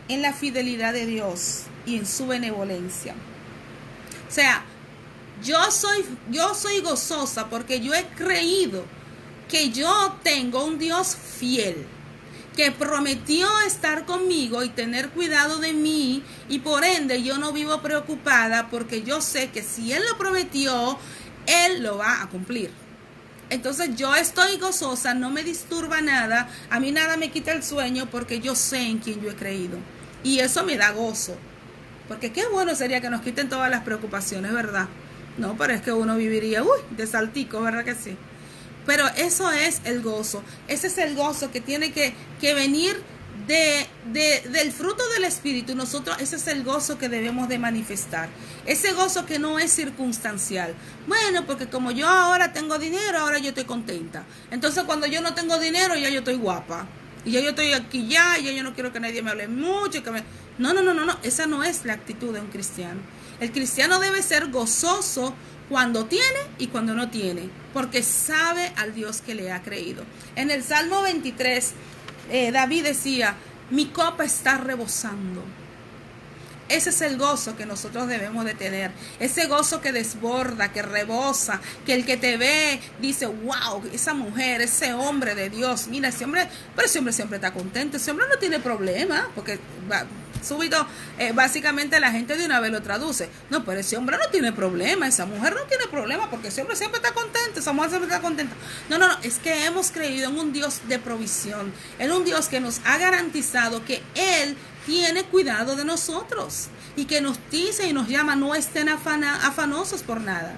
en la fidelidad de Dios y en su benevolencia. O sea, yo soy gozosa porque yo he creído que yo tengo un Dios fiel, que prometió estar conmigo y tener cuidado de mí, y por ende yo no vivo preocupada porque yo sé que si Él lo prometió, Él lo va a cumplir. Entonces yo estoy gozosa, no me disturba nada, a mí nada me quita el sueño porque yo sé en quién yo he creído. Y eso me da gozo, porque qué bueno sería que nos quiten todas las preocupaciones, ¿verdad? No, pero es que uno viviría, de saltico, ¿verdad que sí? Pero eso es el gozo. Ese es el gozo que tiene que venir del fruto del Espíritu. Nosotros, ese es el gozo que debemos de manifestar. Ese gozo que no es circunstancial. Bueno, porque como yo ahora tengo dinero, ahora yo estoy contenta. Entonces cuando yo no tengo dinero, ya yo estoy guapa. Y ya yo estoy aquí y ya yo no quiero que nadie me hable mucho. No. Esa no es la actitud de un cristiano. El cristiano debe ser gozoso cuando tiene y cuando no tiene, porque sabe al Dios que le ha creído. En el Salmo 23, David decía, mi copa está rebosando. Ese es el gozo que nosotros debemos de tener. Ese gozo que desborda, que rebosa, que el que te ve dice, wow, esa mujer, ese hombre de Dios, mira, ese hombre, pero ese hombre siempre está contento, ese hombre no tiene problema, porque súbito, básicamente la gente de una vez lo traduce. No, pero ese hombre no tiene problema, esa mujer no tiene problema, porque ese hombre siempre está contento, esa mujer siempre está contenta. No, no, no, es que hemos creído en un Dios de provisión, en un Dios que nos ha garantizado que Él tiene cuidado de nosotros y que nos dice y nos llama: no estén afanosos por nada.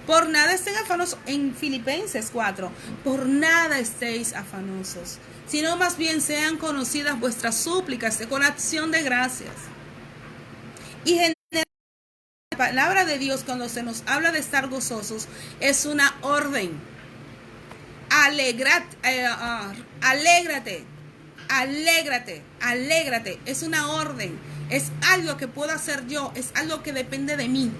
Por nada estén afanosos, en Filipenses 4, por nada estéis afanosos, sino más bien sean conocidas vuestras súplicas con acción de gracias. Y generalmente la palabra de Dios, cuando se nos habla de estar gozosos, es una orden. Alégrate, alégrate, es una orden, es algo que puedo hacer yo, es algo que depende de mí.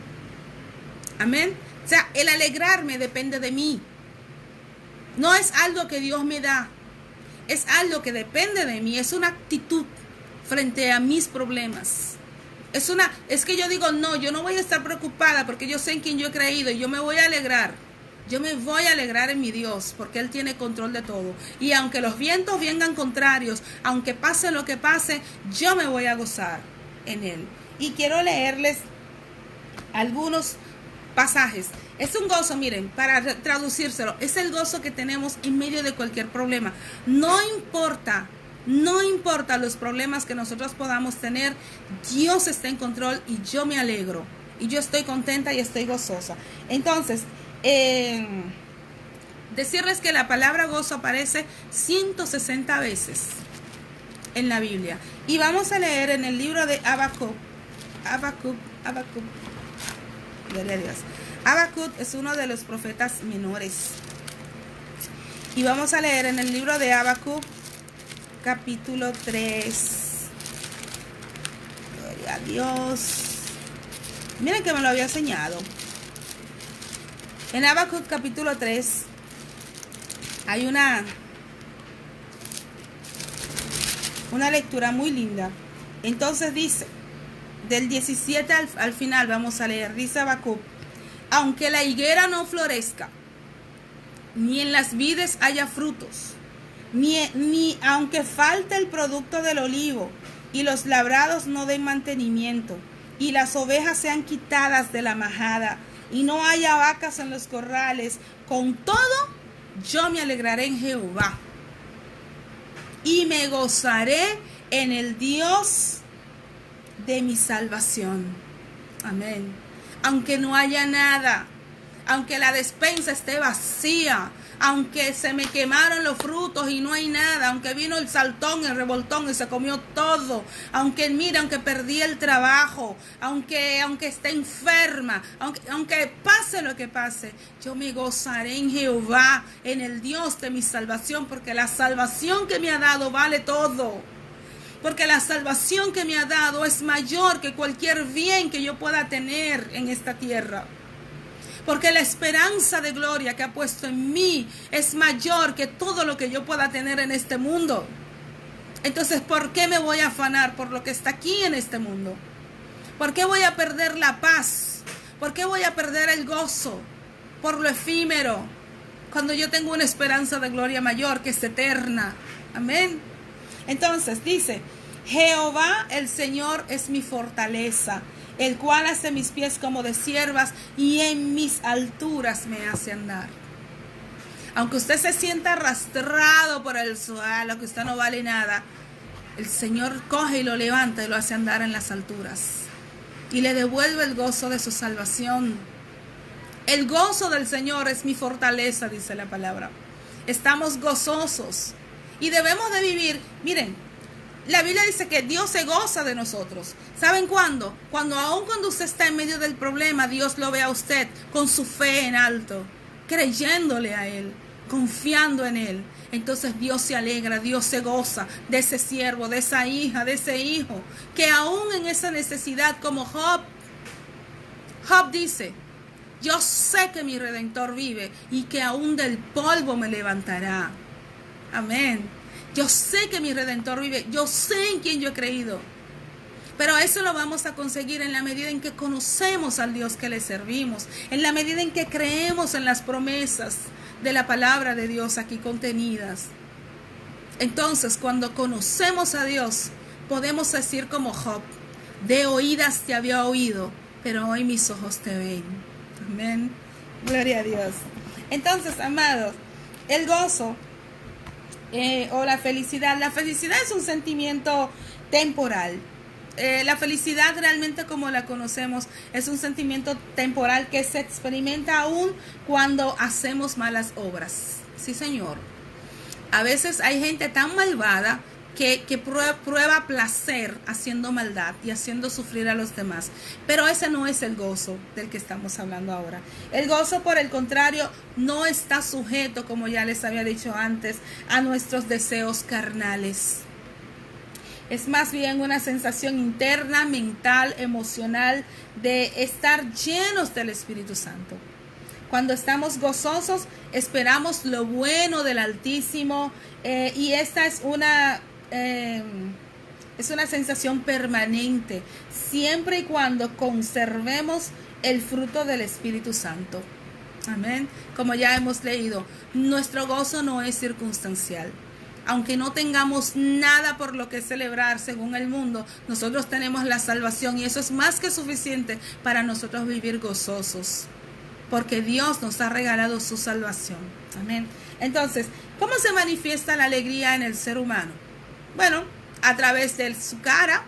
Amén. O sea, el alegrarme depende de mí. No es algo que Dios me da. Es algo que depende de mí. Es una actitud frente a mis problemas. Es que yo digo: no, yo no voy a estar preocupada porque yo sé en quién yo he creído y yo me voy a alegrar. Yo me voy a alegrar en mi Dios porque Él tiene control de todo. Y aunque los vientos vengan contrarios, aunque pase lo que pase, yo me voy a gozar en Él. Y quiero leerles algunos pasajes. Es un gozo, miren, para traducírselo, es el gozo que tenemos en medio de cualquier problema. No importa los problemas que nosotros podamos tener, Dios está en control y yo me alegro. Y yo estoy contenta y estoy gozosa. Entonces, decirles que la palabra gozo aparece 160 veces en la Biblia. Y vamos a leer en el libro de Habacuc. Gloria a Dios. Habacuc es uno de los profetas menores. Y vamos a leer en el libro de Habacuc, capítulo 3. Gloria a Dios. Miren que me lo había enseñado. En Habacuc, capítulo 3, hay una lectura muy linda. Entonces dice, del 17 al final vamos a leer, dice Habacuc: aunque la higuera no florezca, ni en las vides haya frutos, ni aunque falte el producto del olivo, y los labrados no den mantenimiento, y las ovejas sean quitadas de la majada, y no haya vacas en los corrales, con todo yo me alegraré en Jehová, y me gozaré en el Dios de mi salvación. Amén. Aunque no haya nada, aunque la despensa esté vacía, aunque se me quemaron los frutos y no hay nada, aunque vino el saltón, el revoltón y se comió todo, aunque perdí el trabajo, aunque esté enferma, aunque pase lo que pase, yo me gozaré en Jehová, en el Dios de mi salvación, porque la salvación que me ha dado vale todo. Porque la salvación que me ha dado es mayor que cualquier bien que yo pueda tener en esta tierra. Porque la esperanza de gloria que ha puesto en mí es mayor que todo lo que yo pueda tener en este mundo. Entonces, ¿por qué me voy a afanar por lo que está aquí en este mundo? ¿Por qué voy a perder la paz? ¿Por qué voy a perder el gozo por lo efímero? Cuando yo tengo una esperanza de gloria mayor que es eterna. Amén. Entonces dice: Jehová el Señor es mi fortaleza, el cual hace mis pies como de ciervas y en mis alturas me hace andar. Aunque usted se sienta arrastrado por el suelo, que usted no vale nada, el Señor coge y lo levanta y lo hace andar en las alturas y le devuelve el gozo de su salvación. El gozo del Señor es mi fortaleza, dice la palabra. Estamos gozosos. Y debemos de vivir, miren, la Biblia dice que Dios se goza de nosotros. ¿Saben cuándo? Aun cuando usted está en medio del problema, Dios lo ve a usted con su fe en alto, creyéndole a Él, confiando en Él. Entonces Dios se alegra, Dios se goza de ese siervo, de esa hija, de ese hijo, que aún en esa necesidad, como Job dice: yo sé que mi Redentor vive y que aún del polvo me levantará. Amén. Yo sé que mi Redentor vive. Yo sé en quién yo he creído. Pero eso lo vamos a conseguir en la medida en que conocemos al Dios que le servimos. En la medida en que creemos en las promesas de la palabra de Dios aquí contenidas. Entonces, cuando conocemos a Dios, podemos decir como Job, de oídas te había oído, pero hoy mis ojos te ven. Amén. Gloria a Dios. Entonces, amados, el gozo o la felicidad es un sentimiento temporal. La felicidad realmente como la conocemos es un sentimiento temporal que se experimenta aún cuando hacemos malas obras. Sí, Señor. A veces hay gente tan malvada que prueba placer haciendo maldad y haciendo sufrir a los demás. Pero ese no es el gozo del que estamos hablando ahora. El gozo, por el contrario, no está sujeto, como ya les había dicho antes, a nuestros deseos carnales. Es más bien una sensación interna, mental, emocional, de estar llenos del Espíritu Santo. Cuando estamos gozosos, esperamos lo bueno del Altísimo, y esta es una sensación permanente, siempre y cuando conservemos el fruto del Espíritu Santo. Amén. Como ya hemos leído, nuestro gozo no es circunstancial. Aunque no tengamos nada por lo que celebrar según el mundo, nosotros tenemos la salvación y eso es más que suficiente para nosotros vivir gozosos, porque Dios nos ha regalado su salvación. Amén. Entonces, ¿cómo se manifiesta la alegría en el ser humano? Bueno, a través de su cara.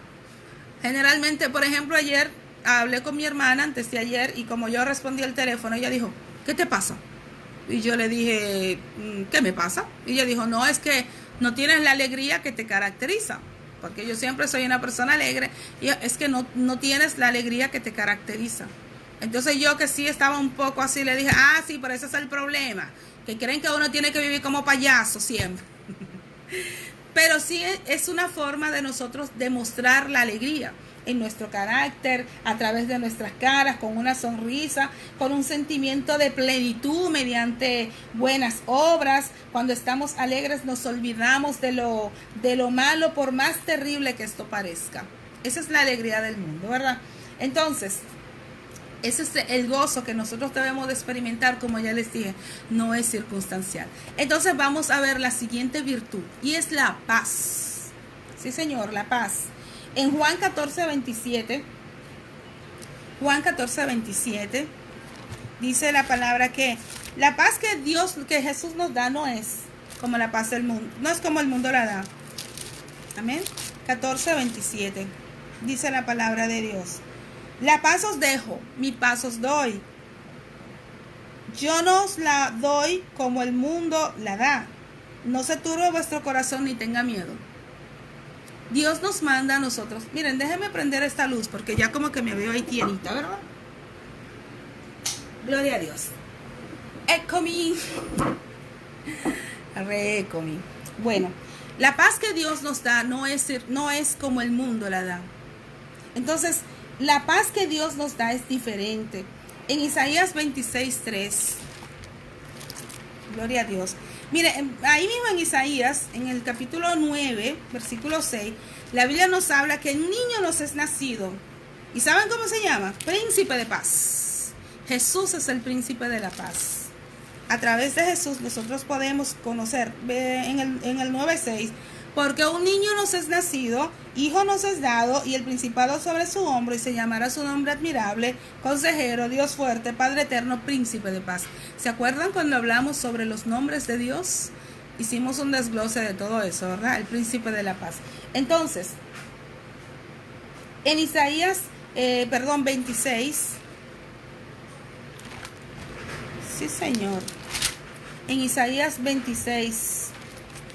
Generalmente, por ejemplo, ayer hablé con mi hermana, antes de ayer, y como yo respondí el teléfono, ella dijo, ¿qué te pasa? Y yo le dije, ¿qué me pasa? Y ella dijo, no, es que no tienes la alegría que te caracteriza, porque yo siempre soy una persona alegre, y es que no tienes la alegría que te caracteriza. Entonces yo, que sí estaba un poco así, le dije, sí, pero ese es el problema, que creen que uno tiene que vivir como payaso siempre. Pero sí es una forma de nosotros demostrar la alegría en nuestro carácter, a través de nuestras caras, con una sonrisa, con un sentimiento de plenitud mediante buenas obras. Cuando estamos alegres nos olvidamos de lo malo, por más terrible que esto parezca. Esa es la alegría del mundo, ¿verdad? Entonces, ese es el gozo que nosotros debemos de experimentar, como ya les dije, no es circunstancial. Entonces vamos a ver la siguiente virtud, y es la paz. Sí, Señor, la paz. En Juan 14:27, dice la palabra que la paz que Jesús nos da no es como la paz del mundo, no es como el mundo la da. Amén. 14:27, dice la palabra de Dios. La paz os dejo, mi paz os doy. Yo no os la doy como el mundo la da. No se turbe vuestro corazón ni tenga miedo. Dios nos manda a nosotros. Miren, déjenme prender esta luz porque ya como que me veo ahí tienita, ¿verdad? Gloria a Dios. Eccomi. Eccomi. Bueno, la paz que Dios nos da no es como el mundo la da. Entonces, la paz que Dios nos da es diferente. En Isaías 26:3. Gloria a Dios. Mire, ahí mismo en Isaías, en el capítulo 9, versículo 6, la Biblia nos habla que el niño nos es nacido. ¿Y saben cómo se llama? Príncipe de paz. Jesús es el príncipe de la paz. A través de Jesús nosotros podemos conocer, en el 9:6, porque un niño nos es nacido, hijo nos es dado, y el principado sobre su hombro, y se llamará su nombre admirable, consejero, Dios fuerte, Padre eterno, príncipe de paz. ¿Se acuerdan cuando hablamos sobre los nombres de Dios? Hicimos un desglose de todo eso, ¿verdad? El príncipe de la paz. Entonces, en Isaías, 26. Sí, Señor. En Isaías 26,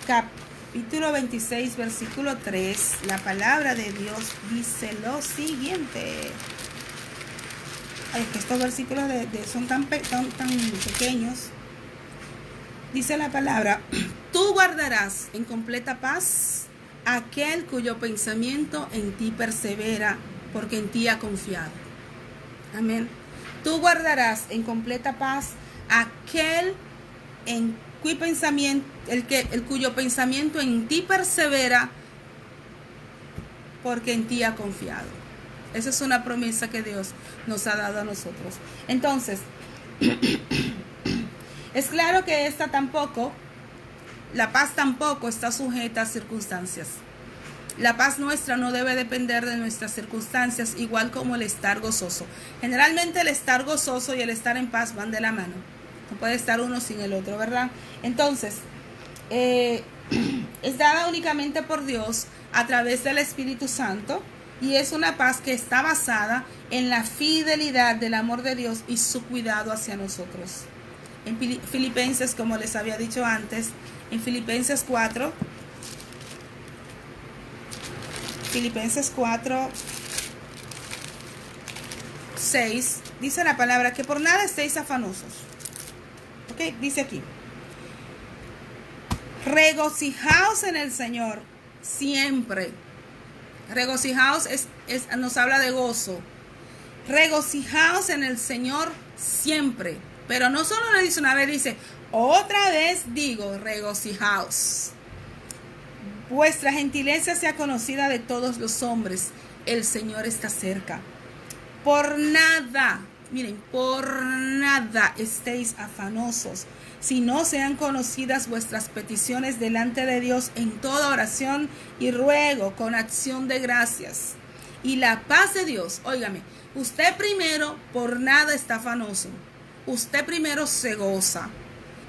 capítulo 26, versículo 3, la palabra de Dios dice lo siguiente. Es que estos versículos son tan pequeños. Dice la palabra: tú guardarás en completa paz aquel cuyo pensamiento en ti persevera, porque en ti ha confiado. Amén. Tú guardarás en completa paz aquel cuyo pensamiento en ti persevera, porque en ti ha confiado. Esa es una promesa que Dios nos ha dado a nosotros. Entonces, es claro que la paz tampoco está sujeta a circunstancias. La paz nuestra no debe depender de nuestras circunstancias, igual como el estar gozoso. Generalmente el estar gozoso y el estar en paz van de la mano. No puede estar uno sin el otro, ¿verdad? Entonces, es dada únicamente por Dios a través del Espíritu Santo, y es una paz que está basada en la fidelidad del amor de Dios y su cuidado hacia nosotros. En Filipenses, como les había dicho antes, en Filipenses 4, 6, dice la palabra que por nada estéis afanosos. ¿Ok? Dice aquí: regocijaos en el Señor siempre. Regocijaos nos habla de gozo. Regocijaos en el Señor siempre. Pero no solo le dice una vez, dice otra vez digo, regocijaos. Vuestra gentileza sea conocida de todos los hombres. El Señor está cerca. Por nada, miren, por nada estéis afanosos, si no sean conocidas vuestras peticiones delante de Dios en toda oración y ruego con acción de gracias. Y la paz de Dios, óigame, usted primero por nada está afanoso. Usted primero se goza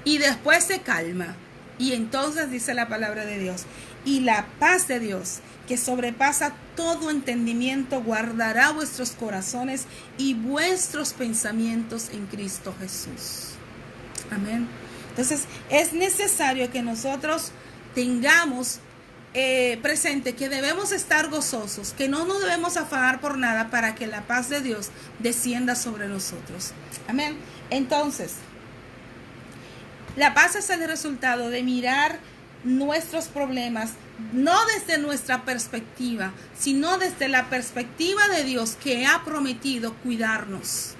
y después se calma. Y entonces dice la palabra de Dios: y la paz de Dios, que sobrepasa todo entendimiento, guardará vuestros corazones y vuestros pensamientos en Cristo Jesús. Amén. Entonces es necesario que nosotros tengamos presente que debemos estar gozosos, que no nos debemos afanar por nada, para que la paz de Dios descienda sobre nosotros. Amén. Entonces, la paz es el resultado de mirar nuestros problemas no desde nuestra perspectiva, sino desde la perspectiva de Dios, que ha prometido cuidarnos.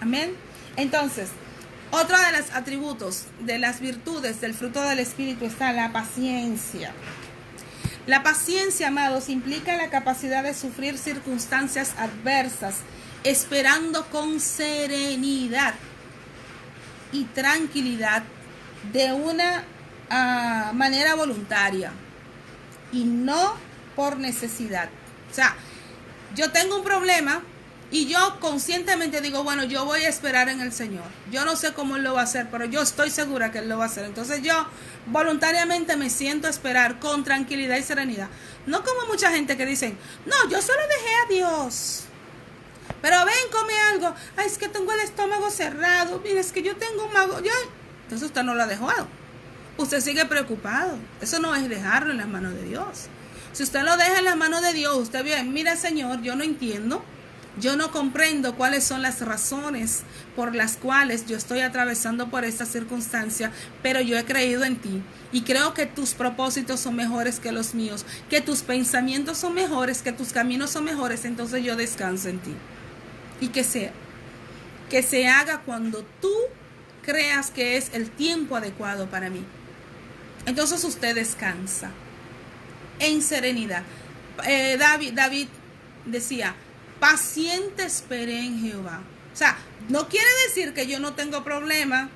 Amén. Entonces, otro de los atributos, de las virtudes del fruto del Espíritu, está la paciencia. La paciencia, amados, implica la capacidad de sufrir circunstancias adversas, esperando con serenidad y tranquilidad, de una manera voluntaria y no por necesidad. O sea, yo tengo un problema y yo conscientemente digo, bueno, yo voy a esperar en el Señor. Yo no sé cómo Él lo va a hacer, pero yo estoy segura que Él lo va a hacer. Entonces yo voluntariamente me siento a esperar con tranquilidad y serenidad. No como mucha gente que dicen, no, yo solo dejé a Dios. Pero ven, come algo. Ay, es que tengo el estómago cerrado. Mira, es que yo tengo un mago. Entonces usted no lo ha dejado. Usted sigue preocupado. Eso no es dejarlo en las manos de Dios. Si usted lo deja en las manos de Dios, usted ve, mira, Señor, yo no entiendo. Yo no comprendo cuáles son las razones por las cuales yo estoy atravesando por esta circunstancia, pero yo he creído en ti y creo que tus propósitos son mejores que los míos, que tus pensamientos son mejores, que tus caminos son mejores. Entonces yo descanso en ti. Y que se haga cuando tú creas que es el tiempo adecuado para mí. Entonces usted descansa en serenidad. David decía, paciente esperé en Jehová. O sea, no quiere decir que yo no tengo problema,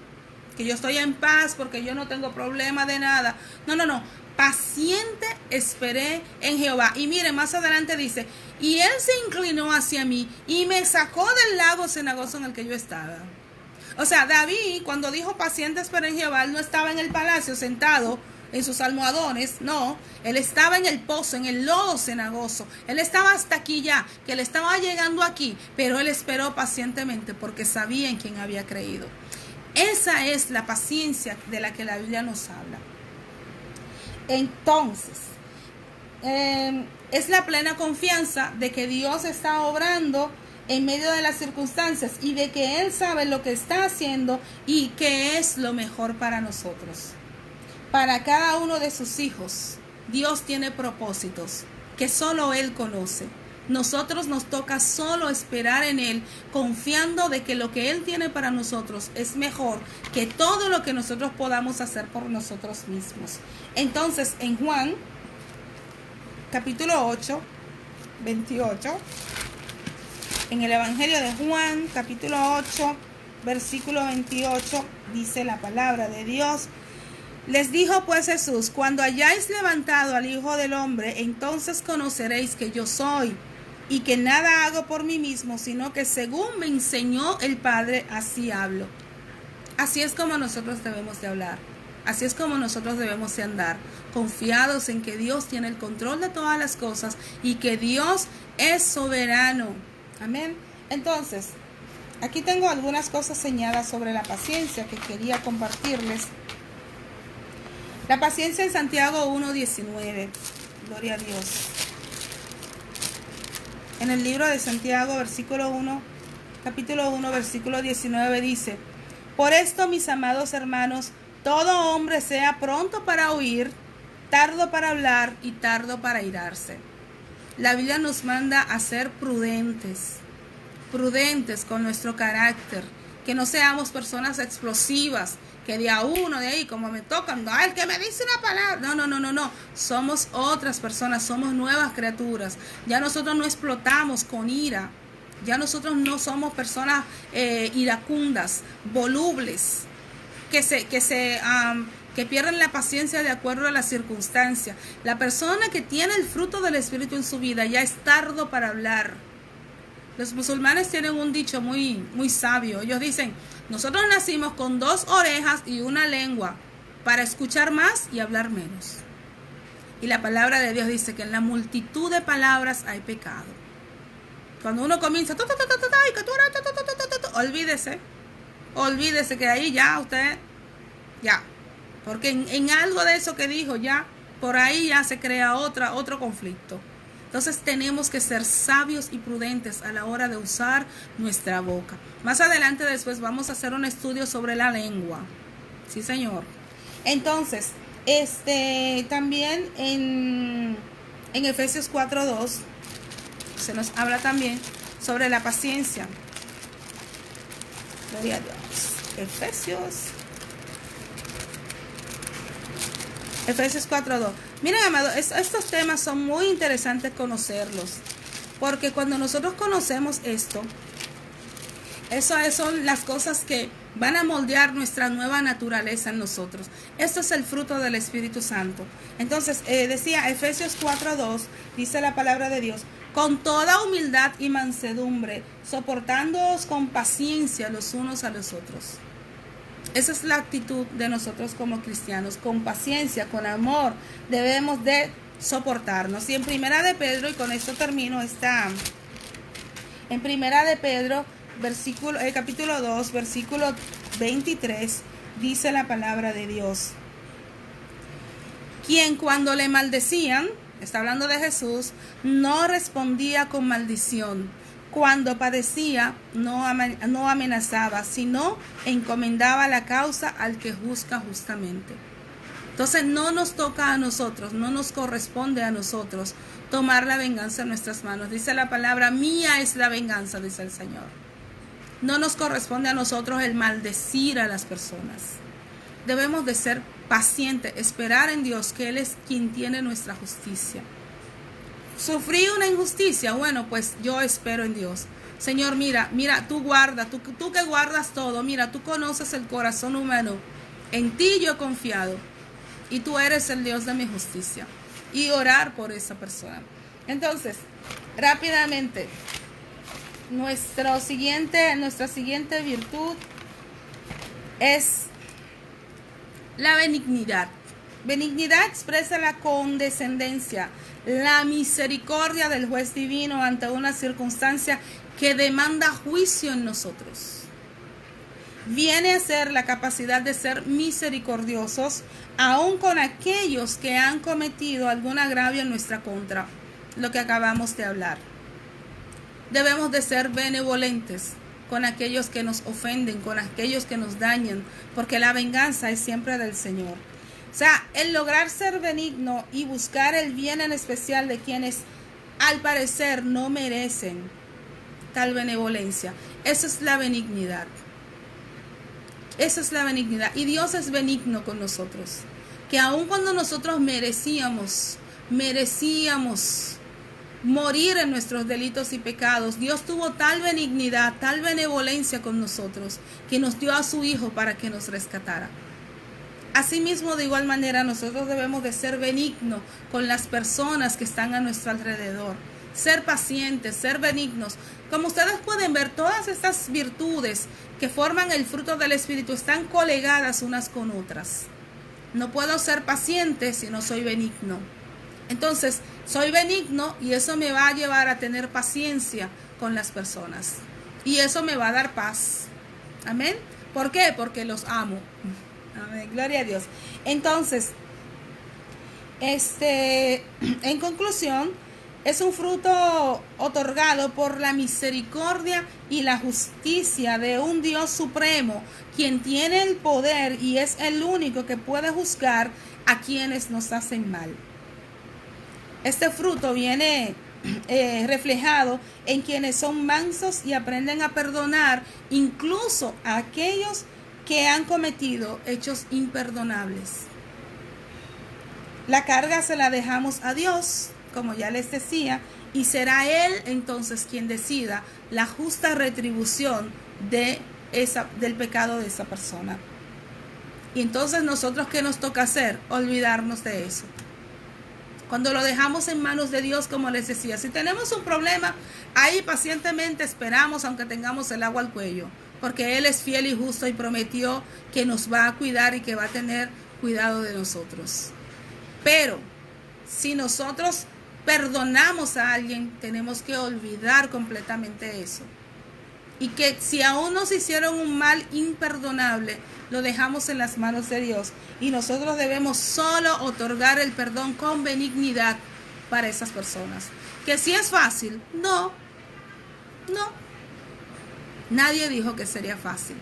que yo estoy en paz porque yo no tengo problema de nada. No. Paciente esperé en Jehová. Y mire, más adelante dice, y Él se inclinó hacia mí y me sacó del lago cenagoso en el que yo estaba. O sea, David, cuando dijo paciente esperé en Jehová, él no estaba en el palacio sentado en sus almohadones, no, él estaba en el pozo, en el lodo cenagoso. Él estaba hasta aquí ya, que él estaba llegando aquí, pero él esperó pacientemente porque sabía en quién había creído. Esa es la paciencia de la que la Biblia nos habla. Entonces, es la plena confianza de que Dios está obrando en medio de las circunstancias y de que Él sabe lo que está haciendo y que es lo mejor para nosotros. Para cada uno de sus hijos, Dios tiene propósitos que solo Él conoce. Nosotros nos toca solo esperar en Él, confiando de que lo que Él tiene para nosotros es mejor que todo lo que nosotros podamos hacer por nosotros mismos. Entonces, en Juan, capítulo 8, 28, en el Evangelio de Juan, capítulo 8, versículo 28, dice la palabra de Dios: Les dijo pues Jesús: cuando hayáis levantado al Hijo del Hombre, entonces conoceréis que yo soy, y que nada hago por mí mismo, sino que según me enseñó el Padre, así hablo. Así es como nosotros debemos de hablar. Así es como nosotros debemos de andar, confiados en que Dios tiene el control de todas las cosas y que Dios es soberano. Amén. Entonces, aquí tengo algunas cosas señaladas sobre la paciencia que quería compartirles. La paciencia en Santiago 1:19. Gloria a Dios. En el libro de Santiago, capítulo 1, versículo 19 dice: por esto, mis amados hermanos, todo hombre sea pronto para oír, tardo para hablar y tardo para irarse. La Biblia nos manda a ser prudentes con nuestro carácter, que no seamos personas explosivas, que de a uno de ahí, como me tocan, el que me dice una palabra, no, somos otras personas, somos nuevas criaturas, ya nosotros no explotamos con ira, ya nosotros no somos personas iracundas, volubles, que pierden la paciencia de acuerdo a las circunstancias. La persona que tiene el fruto del Espíritu en su vida ya es tardo para hablar. Los musulmanes tienen un dicho muy, muy sabio. Ellos dicen: nosotros nacimos con 2 orejas y una lengua para escuchar más y hablar menos. Y la palabra de Dios dice que en la multitud de palabras hay pecado. Cuando uno comienza, olvídese que ahí ya usted, porque en algo de eso que dijo, ya por ahí ya se crea otro conflicto. Entonces tenemos que ser sabios y prudentes a la hora de usar nuestra boca. Más adelante después vamos a hacer un estudio sobre la lengua. Sí, Señor. Entonces, también en Efesios 4:2 se nos habla también sobre la paciencia. Gloria a Dios. Efesios 4:2. Miren, amados, estos temas son muy interesantes conocerlos, porque cuando nosotros conocemos esto, esas son las cosas que van a moldear nuestra nueva naturaleza en nosotros. Esto es el fruto del Espíritu Santo. Entonces, decía Efesios 4:2, dice la palabra de Dios: con toda humildad y mansedumbre, soportándoos con paciencia los unos a los otros. Esa es la actitud de nosotros como cristianos, con paciencia, con amor, debemos de soportarnos. Y en Primera de Pedro, y con esto termino, en Primera de Pedro, capítulo 2, versículo 23, dice la palabra de Dios: quien cuando le maldecían, está hablando de Jesús, no respondía con maldición. Cuando padecía, no amenazaba, sino encomendaba la causa al que juzga justamente. Entonces no nos toca a nosotros, no nos corresponde a nosotros tomar la venganza en nuestras manos. Dice la palabra: mía es la venganza, dice el Señor. No nos corresponde a nosotros el maldecir a las personas. Debemos de ser pacientes, esperar en Dios, que Él es quien tiene nuestra justicia. Sufrí una injusticia, bueno, pues yo espero en Dios. Señor, mira, tú guardas, tú que guardas todo, mira, tú conoces el corazón humano. En ti yo he confiado y tú eres el Dios de mi justicia. Y orar por esa persona. Entonces, rápidamente, nuestra siguiente virtud es la benignidad. Benignidad expresa la condescendencia, la misericordia del juez divino ante una circunstancia que demanda juicio en nosotros. Viene a ser la capacidad de ser misericordiosos aun con aquellos que han cometido algún agravio en nuestra contra, lo que acabamos de hablar. Debemos de ser benevolentes con aquellos que nos ofenden, con aquellos que nos dañan, porque la venganza es siempre del Señor. O sea, el lograr ser benigno y buscar el bien en especial de quienes al parecer no merecen tal benevolencia. Esa es la benignidad. Esa es la benignidad. Y Dios es benigno con nosotros. Que aun cuando nosotros merecíamos morir en nuestros delitos y pecados, Dios tuvo tal benignidad, tal benevolencia con nosotros, que nos dio a su Hijo para que nos rescatara. Asimismo, de igual manera, nosotros debemos de ser benignos con las personas que están a nuestro alrededor. Ser pacientes, ser benignos. Como ustedes pueden ver, todas estas virtudes que forman el fruto del Espíritu están colegadas unas con otras. No puedo ser paciente si no soy benigno. Entonces, soy benigno y eso me va a llevar a tener paciencia con las personas. Y eso me va a dar paz. Amén. ¿Por qué? Porque los amo. Amén. Gloria a Dios. Entonces, en conclusión, es un fruto otorgado por la misericordia y la justicia de un Dios supremo, quien tiene el poder y es el único que puede juzgar a quienes nos hacen mal. Este fruto viene reflejado en quienes son mansos y aprenden a perdonar incluso a aquellos que han cometido hechos imperdonables. La carga se la dejamos a Dios, como ya les decía, y será Él entonces quien decida la justa retribución del pecado de esa persona. Y entonces nosotros, ¿qué nos toca hacer? Olvidarnos de eso. Cuando lo dejamos en manos de Dios, como les decía, si tenemos un problema, ahí pacientemente esperamos aunque tengamos el agua al cuello, porque Él es fiel y justo y prometió que nos va a cuidar y que va a tener cuidado de nosotros. Pero si nosotros perdonamos a alguien, tenemos que olvidar completamente eso. Y que si aún nos hicieron un mal imperdonable, lo dejamos en las manos de Dios. Y nosotros debemos solo otorgar el perdón con benignidad para esas personas. ¿Que si es fácil? No. Nadie dijo que sería fácil.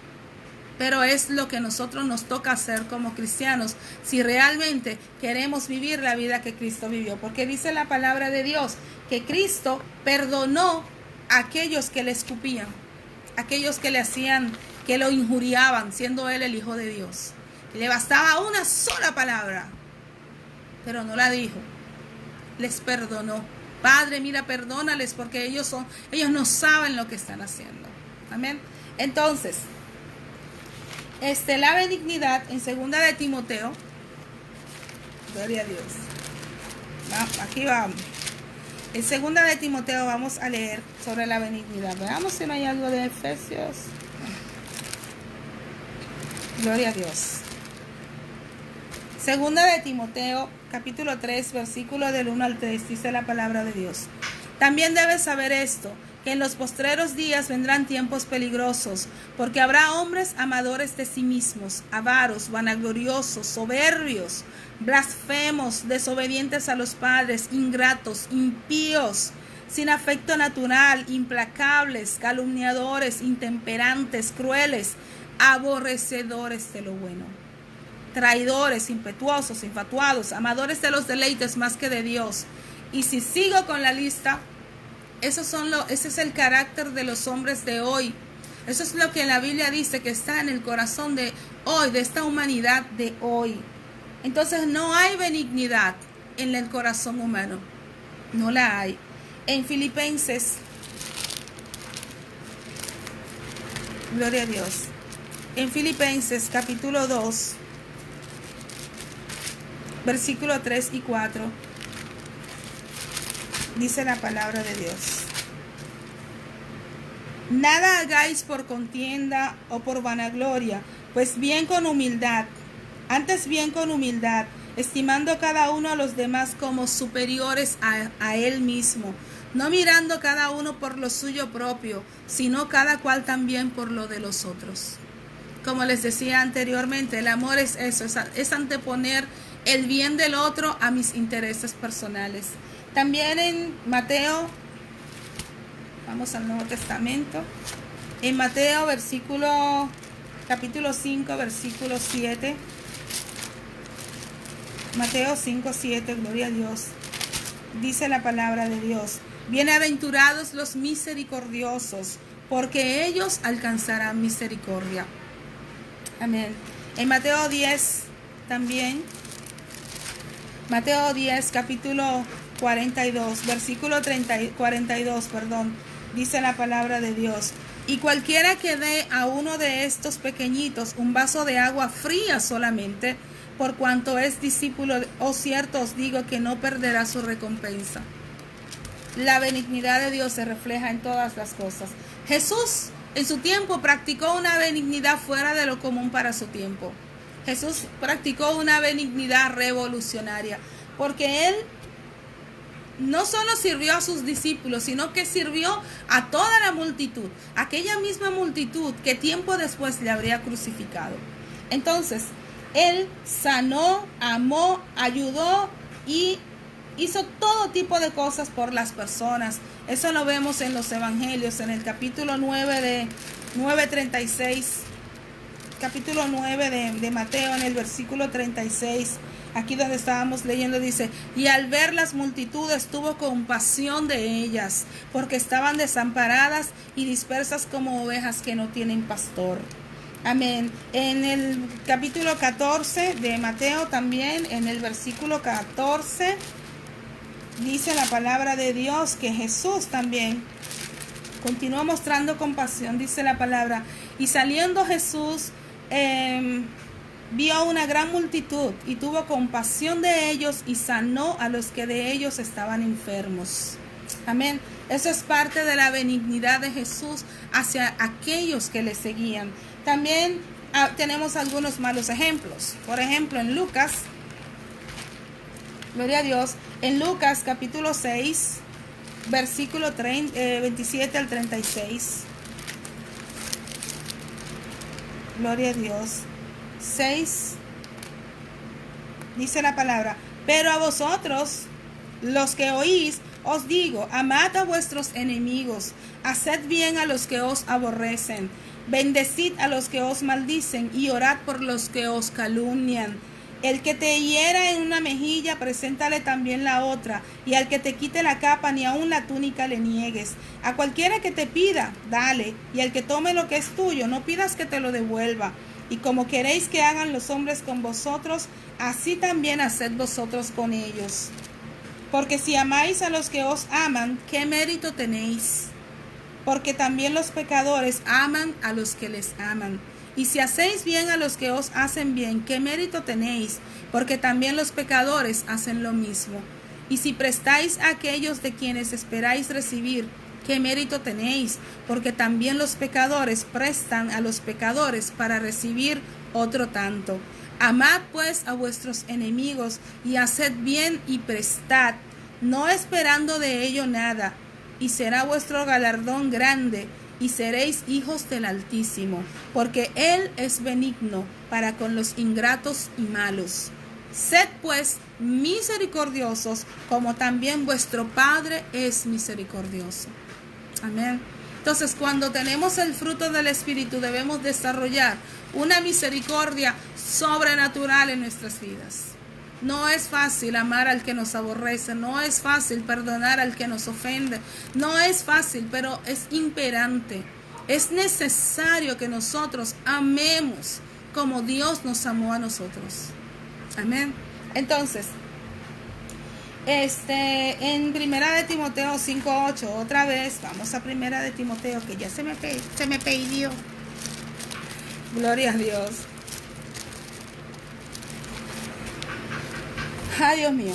Pero es lo que nosotros nos toca hacer como cristianos si realmente queremos vivir la vida que Cristo vivió. Porque dice la palabra de Dios que Cristo perdonó a aquellos que le escupían, aquellos que le hacían, que lo injuriaban, siendo Él el Hijo de Dios. Le bastaba una sola palabra, pero no la dijo. Les perdonó. Padre, mira, perdónales porque ellos no saben lo que están haciendo. Amén. Entonces, la benignidad en 2 de Timoteo, gloria a Dios. Aquí vamos. En 2 de Timoteo vamos a leer sobre la benignidad. Veamos si no hay algo de Efesios. Gloria a Dios. 2 de Timoteo, capítulo 3, versículo del 1 al 3, dice la palabra de Dios. También debes saber esto, que en los postreros días vendrán tiempos peligrosos, porque habrá hombres amadores de sí mismos, avaros, vanagloriosos, soberbios, blasfemos, desobedientes a los padres, ingratos, impíos, sin afecto natural, implacables, calumniadores, intemperantes, crueles, aborrecedores de lo bueno, traidores, impetuosos, infatuados, amadores de los deleites más que de Dios. Y si sigo con la lista, ese es el carácter de los hombres de hoy. Eso es lo que la Biblia dice que está en el corazón de hoy, de esta humanidad de hoy. Entonces no hay benignidad en el corazón humano. No la hay. En Filipenses, gloria a Dios. En Filipenses capítulo 2, versículo 3 y 4. Dice la palabra de Dios. Nada hagáis por contienda o por vanagloria, pues bien con humildad, antes bien con humildad, estimando cada uno a los demás como superiores a él mismo, no mirando cada uno por lo suyo propio, sino cada cual también por lo de los otros. Como les decía anteriormente, el amor es eso, es anteponer el bien del otro a mis intereses personales. También en Mateo, vamos al Nuevo Testamento, en Mateo capítulo 5, versículo 7, Mateo 5, 7, gloria a Dios, dice la palabra de Dios, bienaventurados los misericordiosos, porque ellos alcanzarán misericordia. Amén. En Mateo 10 también, Mateo 10, capítulo 42, versículo 42, dice la palabra de Dios. Y cualquiera que dé a uno de estos pequeñitos un vaso de agua fría solamente, por cuanto es discípulo, cierto os digo que no perderá su recompensa. La benignidad de Dios se refleja en todas las cosas. Jesús en su tiempo practicó una benignidad fuera de lo común para su tiempo. Jesús practicó una benignidad revolucionaria, porque Él no solo sirvió a sus discípulos, sino que sirvió a toda la multitud, aquella misma multitud que tiempo después le habría crucificado. Entonces, Él sanó, amó, ayudó y hizo todo tipo de cosas por las personas. Eso lo vemos en los evangelios, en el capítulo 9 de 9:36, capítulo 9 de Mateo, en el versículo 36. Aquí donde estábamos leyendo dice, y al ver las multitudes tuvo compasión de ellas, porque estaban desamparadas y dispersas como ovejas que no tienen pastor. Amén. En el capítulo 14 de Mateo también, en el versículo 14, dice la palabra de Dios que Jesús también continúa mostrando compasión, dice la palabra. Y saliendo Jesús, vio una gran multitud y tuvo compasión de ellos y sanó a los que de ellos estaban enfermos. Amén. Eso es parte de la benignidad de Jesús hacia aquellos que le seguían. También tenemos algunos malos ejemplos. Por ejemplo, en Lucas, gloria a Dios, en Lucas capítulo 6, versículo 27 al 36. Gloria a Dios. 6, dice la palabra, pero a vosotros, los que oís, os digo, amad a vuestros enemigos, haced bien a los que os aborrecen, bendecid a los que os maldicen y orad por los que os calumnian. El que te hiera en una mejilla, preséntale también la otra, y al que te quite la capa, ni aun la túnica le niegues. A cualquiera que te pida, dale, y al que tome lo que es tuyo, no pidas que te lo devuelva. Y como queréis que hagan los hombres con vosotros, así también haced vosotros con ellos. Porque si amáis a los que os aman, ¿qué mérito tenéis? Porque también los pecadores aman a los que les aman. Y si hacéis bien a los que os hacen bien, ¿qué mérito tenéis? Porque también los pecadores hacen lo mismo. Y si prestáis a aquellos de quienes esperáis recibir, ¿qué mérito tenéis? Porque también los pecadores prestan a los pecadores para recibir otro tanto. Amad pues a vuestros enemigos y haced bien y prestad, no esperando de ello nada, y será vuestro galardón grande, y seréis hijos del Altísimo, porque Él es benigno para con los ingratos y malos. Sed pues misericordiosos, como también vuestro Padre es misericordioso. Amén. Entonces, cuando tenemos el fruto del Espíritu, debemos desarrollar una misericordia sobrenatural en nuestras vidas. No es fácil amar al que nos aborrece, no es fácil perdonar al que nos ofende, no es fácil, pero es imperante. Es necesario que nosotros amemos como Dios nos amó a nosotros. Amén. Entonces, en Primera de Timoteo 5:8, otra vez, vamos a Primera de Timoteo, que ya se me perdió. Gloria a Dios. Ay, Dios mío.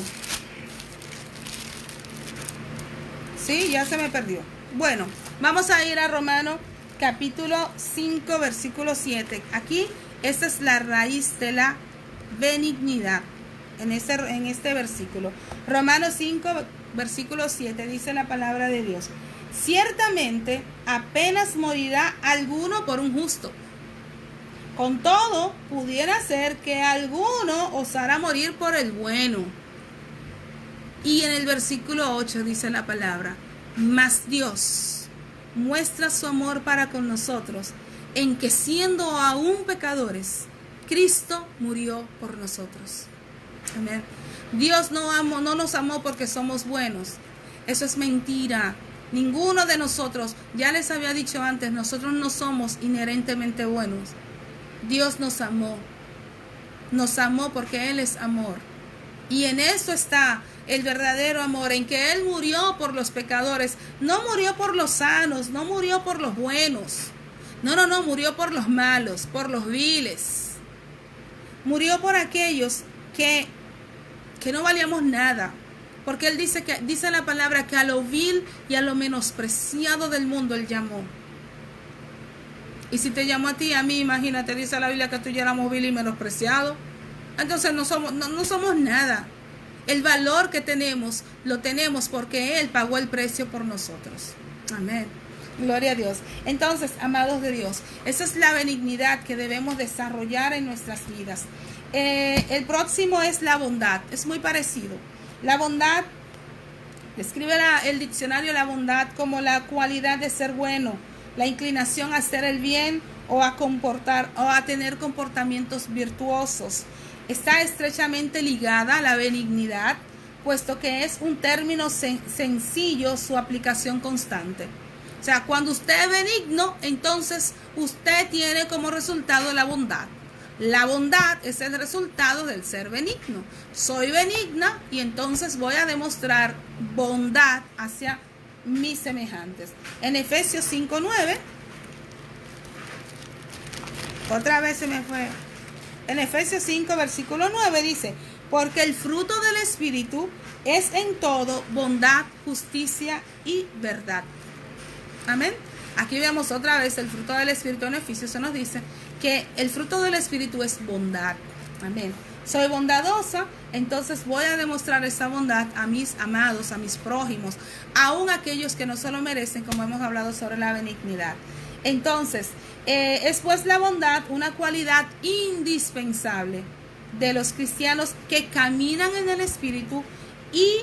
Sí, ya se me perdió. Bueno, vamos a ir a Romanos capítulo 5, versículo 7. Aquí, esta es la raíz de la benignidad. En este versículo. Romanos 5, versículo 7, dice la palabra de Dios. Ciertamente, apenas morirá alguno por un justo. Con todo, pudiera ser que alguno osara morir por el bueno. Y en el versículo 8 dice la palabra, mas Dios muestra su amor para con nosotros, en que siendo aún pecadores, Cristo murió por nosotros. Amén. Dios no nos amó porque somos buenos. Eso es mentira. Ninguno de nosotros, ya les había dicho antes, nosotros no somos inherentemente buenos. Dios nos amó porque Él es amor. Y en eso está el verdadero amor, en que Él murió por los pecadores. No murió por los sanos, no murió por los buenos. No, murió por los malos, por los viles. Murió por aquellos que no valíamos nada. Porque Él dice la palabra que a lo vil y a lo menospreciado del mundo Él llamó. Y si te llamó a ti, a mí, imagínate, dice la Biblia que tú y yo éramos vil y menospreciados. Entonces no somos nada. El valor que tenemos, lo tenemos porque Él pagó el precio por nosotros. Amén. Gloria a Dios. Entonces, amados de Dios, esa es la benignidad que debemos desarrollar en nuestras vidas. El próximo es la bondad. Es muy parecido. La bondad, describe el diccionario la bondad como la cualidad de ser bueno, la inclinación a hacer el bien o a tener comportamientos virtuosos. Está estrechamente ligada a la benignidad, puesto que es un término sencillo su aplicación constante. O sea, cuando usted es benigno, entonces usted tiene como resultado la bondad. La bondad es el resultado del ser benigno. Soy benigna y entonces voy a demostrar bondad hacia mis semejantes. En Efesios 5:9, otra vez se me fue. En Efesios 5, versículo 9 dice, porque el fruto del Espíritu es en todo bondad, justicia y verdad. Amén. Aquí vemos otra vez el fruto del Espíritu. En Efesios se nos dice que el fruto del Espíritu es bondad. Amén. Soy bondadosa, entonces voy a demostrar esa bondad a mis amados, a mis prójimos, aún aquellos que no se lo merecen, como hemos hablado sobre la benignidad. Entonces, es pues la bondad una cualidad indispensable de los cristianos que caminan en el Espíritu y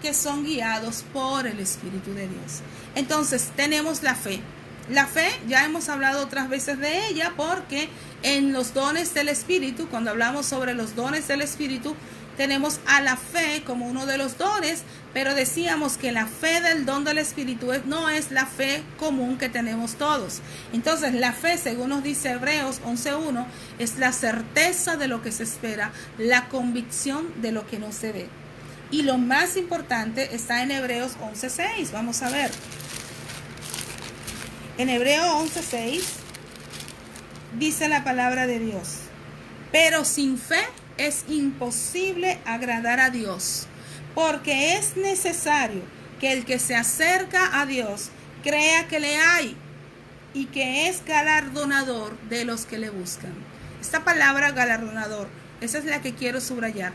que son guiados por el Espíritu de Dios. Entonces, tenemos la fe. La fe, ya hemos hablado otras veces de ella, porque en los dones del Espíritu, cuando hablamos sobre los dones del Espíritu, tenemos a la fe como uno de los dones, pero decíamos que la fe del don del Espíritu no es la fe común que tenemos todos. Entonces, la fe, según nos dice Hebreos 11:1, es la certeza de lo que se espera, la convicción de lo que no se ve. Y lo más importante está en Hebreos 11:6. Vamos a ver. En Hebreos 11:6 dice la palabra de Dios: pero sin fe es imposible agradar a Dios, porque es necesario que el que se acerca a Dios crea que le hay y que es galardonador de los que le buscan. Esta palabra galardonador, esa es la que quiero subrayar.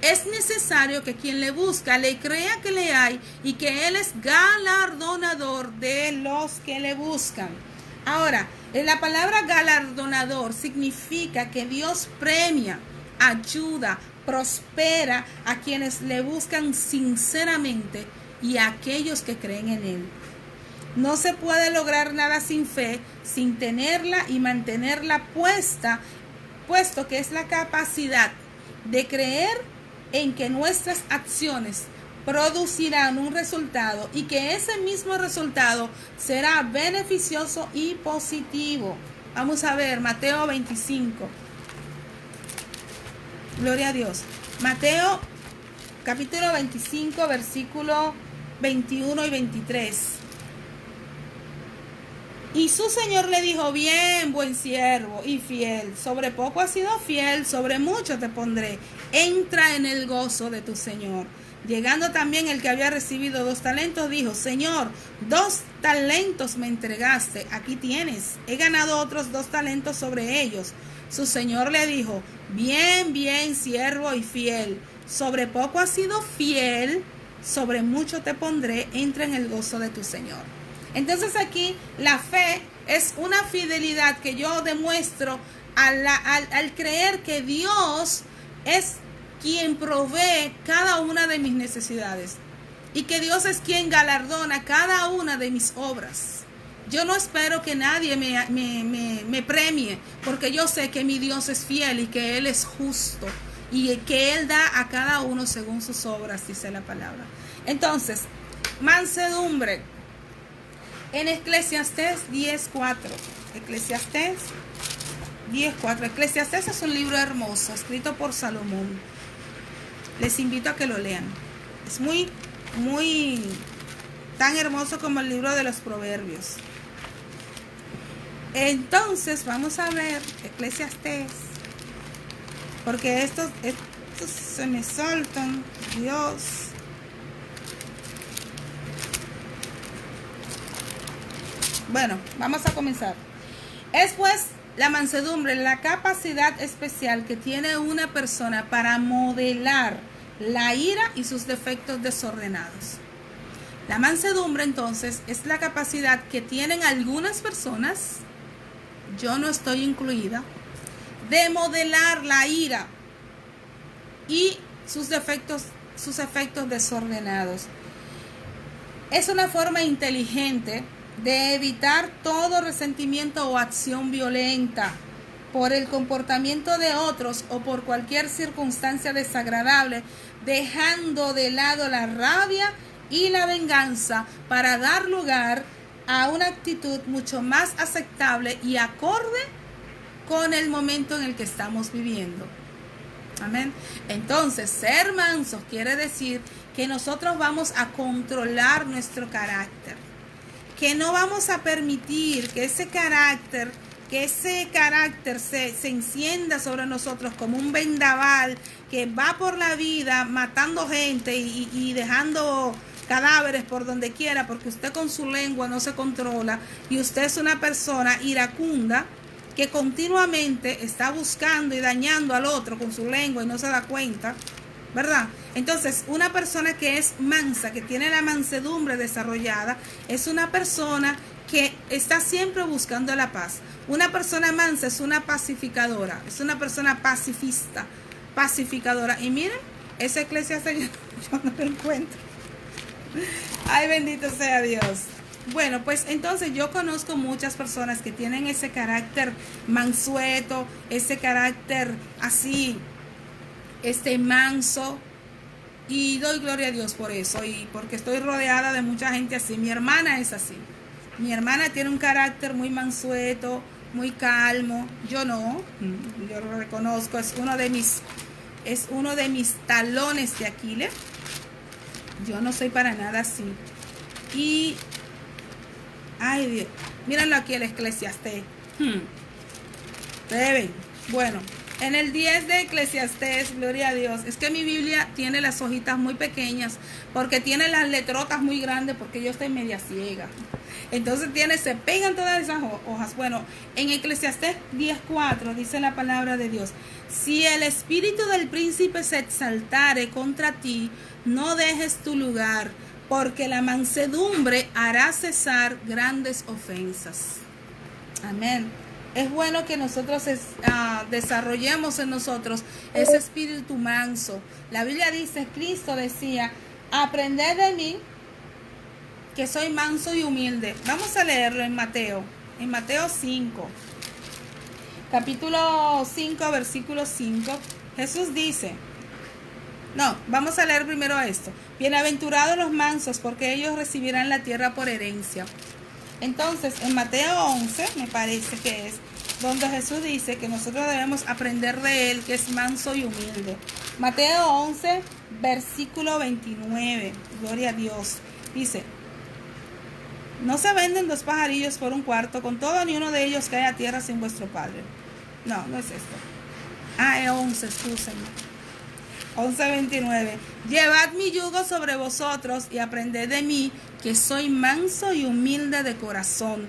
Es necesario que quien le busca le crea que le hay y que Él es galardonador de los que le buscan. Ahora, la palabra galardonador significa que Dios premia, ayuda, prospera a quienes le buscan sinceramente y a aquellos que creen en Él. No se puede lograr nada sin fe, sin tenerla y mantenerla puesta, puesto que es la capacidad de creer en que nuestras acciones producirán un resultado y que ese mismo resultado será beneficioso y positivo. Vamos a ver Mateo 25. Gloria a Dios. Mateo capítulo 25, versículo 21 y 23. Y su Señor le dijo: bien, buen siervo y fiel, sobre poco has sido fiel, sobre mucho te pondré, entra en el gozo de tu Señor. Llegando también el que había recibido 2 talentos, dijo: Señor, 2 talentos me entregaste, aquí tienes, he ganado otros 2 talentos sobre ellos. Su Señor le dijo: bien, bien, siervo y fiel, sobre poco has sido fiel, sobre mucho te pondré, entra en el gozo de tu Señor. Entonces aquí la fe es una fidelidad que yo demuestro al creer que Dios es quien provee cada una de mis necesidades y que Dios es quien galardona cada una de mis obras. Yo no espero que nadie me premie, porque yo sé que mi Dios es fiel y que Él es justo y que Él da a cada uno según sus obras, dice la palabra. Entonces, mansedumbre. En Eclesiastés 10:4. Eclesiastés 10:4. Eclesiastés es un libro hermoso, escrito por Salomón. Les invito a que lo lean. Es muy tan hermoso como el libro de los Proverbios. Entonces, vamos a ver Eclesiastés porque estos se me saltan. Dios. Bueno, vamos a comenzar. Es pues la mansedumbre, la capacidad especial que tiene una persona para modelar la ira y sus defectos desordenados. La mansedumbre, entonces, es la capacidad que tienen algunas personas, yo no estoy incluida, de modelar la ira y sus efectos desordenados. Es una forma inteligente de evitar todo resentimiento o acción violenta por el comportamiento de otros o por cualquier circunstancia desagradable, dejando de lado la rabia y la venganza para dar lugar a una actitud mucho más aceptable y acorde con el momento en el que estamos viviendo. Amén. Entonces, ser mansos quiere decir que nosotros vamos a controlar nuestro carácter, que no vamos a permitir que ese carácter se encienda sobre nosotros como un vendaval que va por la vida matando gente y dejando cadáveres por donde quiera, porque usted con su lengua no se controla y usted es una persona iracunda que continuamente está buscando y dañando al otro con su lengua y no se da cuenta, ¿verdad? Entonces, una persona que es mansa, que tiene la mansedumbre desarrollada, es una persona que está siempre buscando la paz. Una persona mansa es una pacificadora, es una persona pacifista, pacificadora. Y miren, esa Eclesiastés yo no lo encuentro. Ay, bendito sea Dios. Bueno, pues entonces yo conozco muchas personas que tienen ese carácter mansueto, ese carácter así, manso, y doy gloria a Dios por eso, y porque estoy rodeada de mucha gente así. Mi hermana es así. Mi hermana tiene un carácter muy mansueto, muy calmo. Yo no, yo lo reconozco, es uno de mis talones de Aquiles. Yo no soy para nada así. Y ay Dios, mírenlo aquí el Eclesiastés. Ustedes ven. Bueno, en el 10 de Eclesiastés, gloria a Dios, es que mi Biblia tiene las hojitas muy pequeñas, porque tiene las letrotas muy grandes, porque yo estoy media ciega. Entonces se pegan todas esas hojas. Bueno, en Eclesiastés 10:4 dice la palabra de Dios: si el espíritu del príncipe se exaltare contra ti, no dejes tu lugar, porque la mansedumbre hará cesar grandes ofensas. Amén. Es bueno que nosotros desarrollemos en nosotros ese espíritu manso. La Biblia dice, Cristo decía, aprended de mí, que soy manso y humilde. Vamos a leerlo en Mateo 5. Capítulo 5, versículo 5. Jesús dice, vamos a leer primero esto. Bienaventurados los mansos, porque ellos recibirán la tierra por herencia. Entonces, en Mateo 11, me parece que es, donde Jesús dice que nosotros debemos aprender de Él, que es manso y humilde. Mateo 11, versículo 29, gloria a Dios. Dice, no se venden 2 pajarillos por un cuarto, con todo ni uno de ellos cae a tierra sin vuestro Padre. No es esto. Es 11, excúsenme. 11:29. Llevad mi yugo sobre vosotros y aprended de mí, que soy manso y humilde de corazón,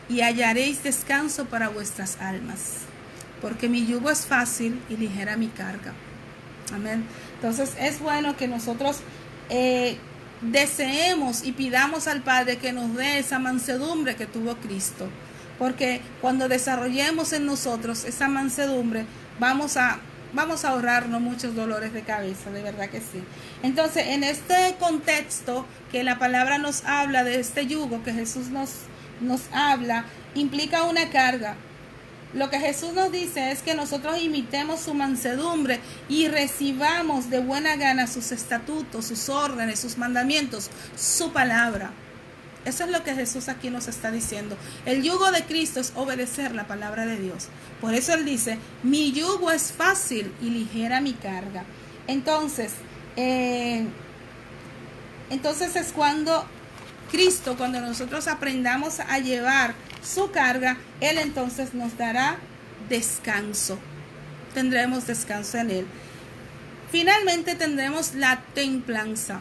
y hallaréis descanso para vuestras almas, porque mi yugo es fácil y ligera mi carga. Amén. Entonces es bueno que nosotros deseemos y pidamos al Padre que nos dé esa mansedumbre que tuvo Cristo, porque cuando desarrollemos en nosotros esa mansedumbre, vamos a ahorrarnos muchos dolores de cabeza, de verdad que sí. Entonces, en este contexto que la palabra nos habla de este yugo que Jesús nos habla, implica una carga. Lo que Jesús nos dice es que nosotros imitemos su mansedumbre y recibamos de buena gana sus estatutos, sus órdenes, sus mandamientos, su palabra. Eso es lo que Jesús aquí nos está diciendo. El yugo de Cristo es obedecer la palabra de Dios. Por eso Él dice, mi yugo es fácil y ligera mi carga. Entonces es cuando Cristo, cuando nosotros aprendamos a llevar su carga, Él entonces nos dará descanso. tendremos descanso en Él. Finalmente tendremos la templanza.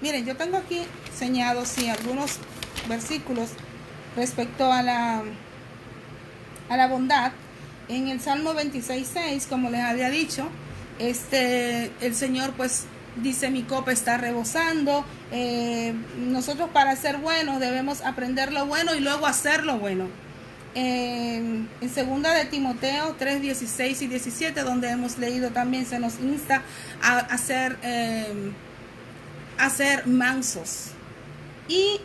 Miren, yo tengo aquí señalados algunos versículos respecto a la bondad. En el Salmo 26:6, como les había dicho, el Señor pues dice: mi copa está rebosando. Nosotros, para ser buenos, debemos aprender lo bueno y luego hacer lo bueno. En 2 de Timoteo 3:16 y 17, donde hemos leído, también se nos insta a ser mansos. Y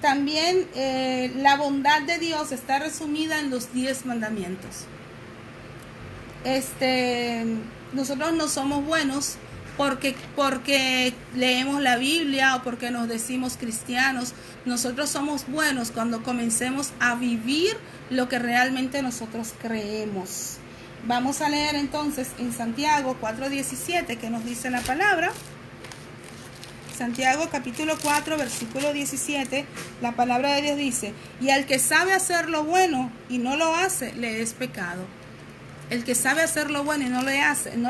también la bondad de Dios está resumida en los 10 mandamientos. Nosotros no somos buenos porque leemos la Biblia o porque nos decimos cristianos. Nosotros somos buenos cuando comencemos a vivir lo que realmente nosotros creemos. Vamos a leer entonces en Santiago 4:17, que nos dice la palabra. Santiago capítulo 4, versículo 17, la palabra de Dios dice: y al que sabe hacer lo bueno y no lo hace, le es pecado. El que sabe hacer lo bueno y no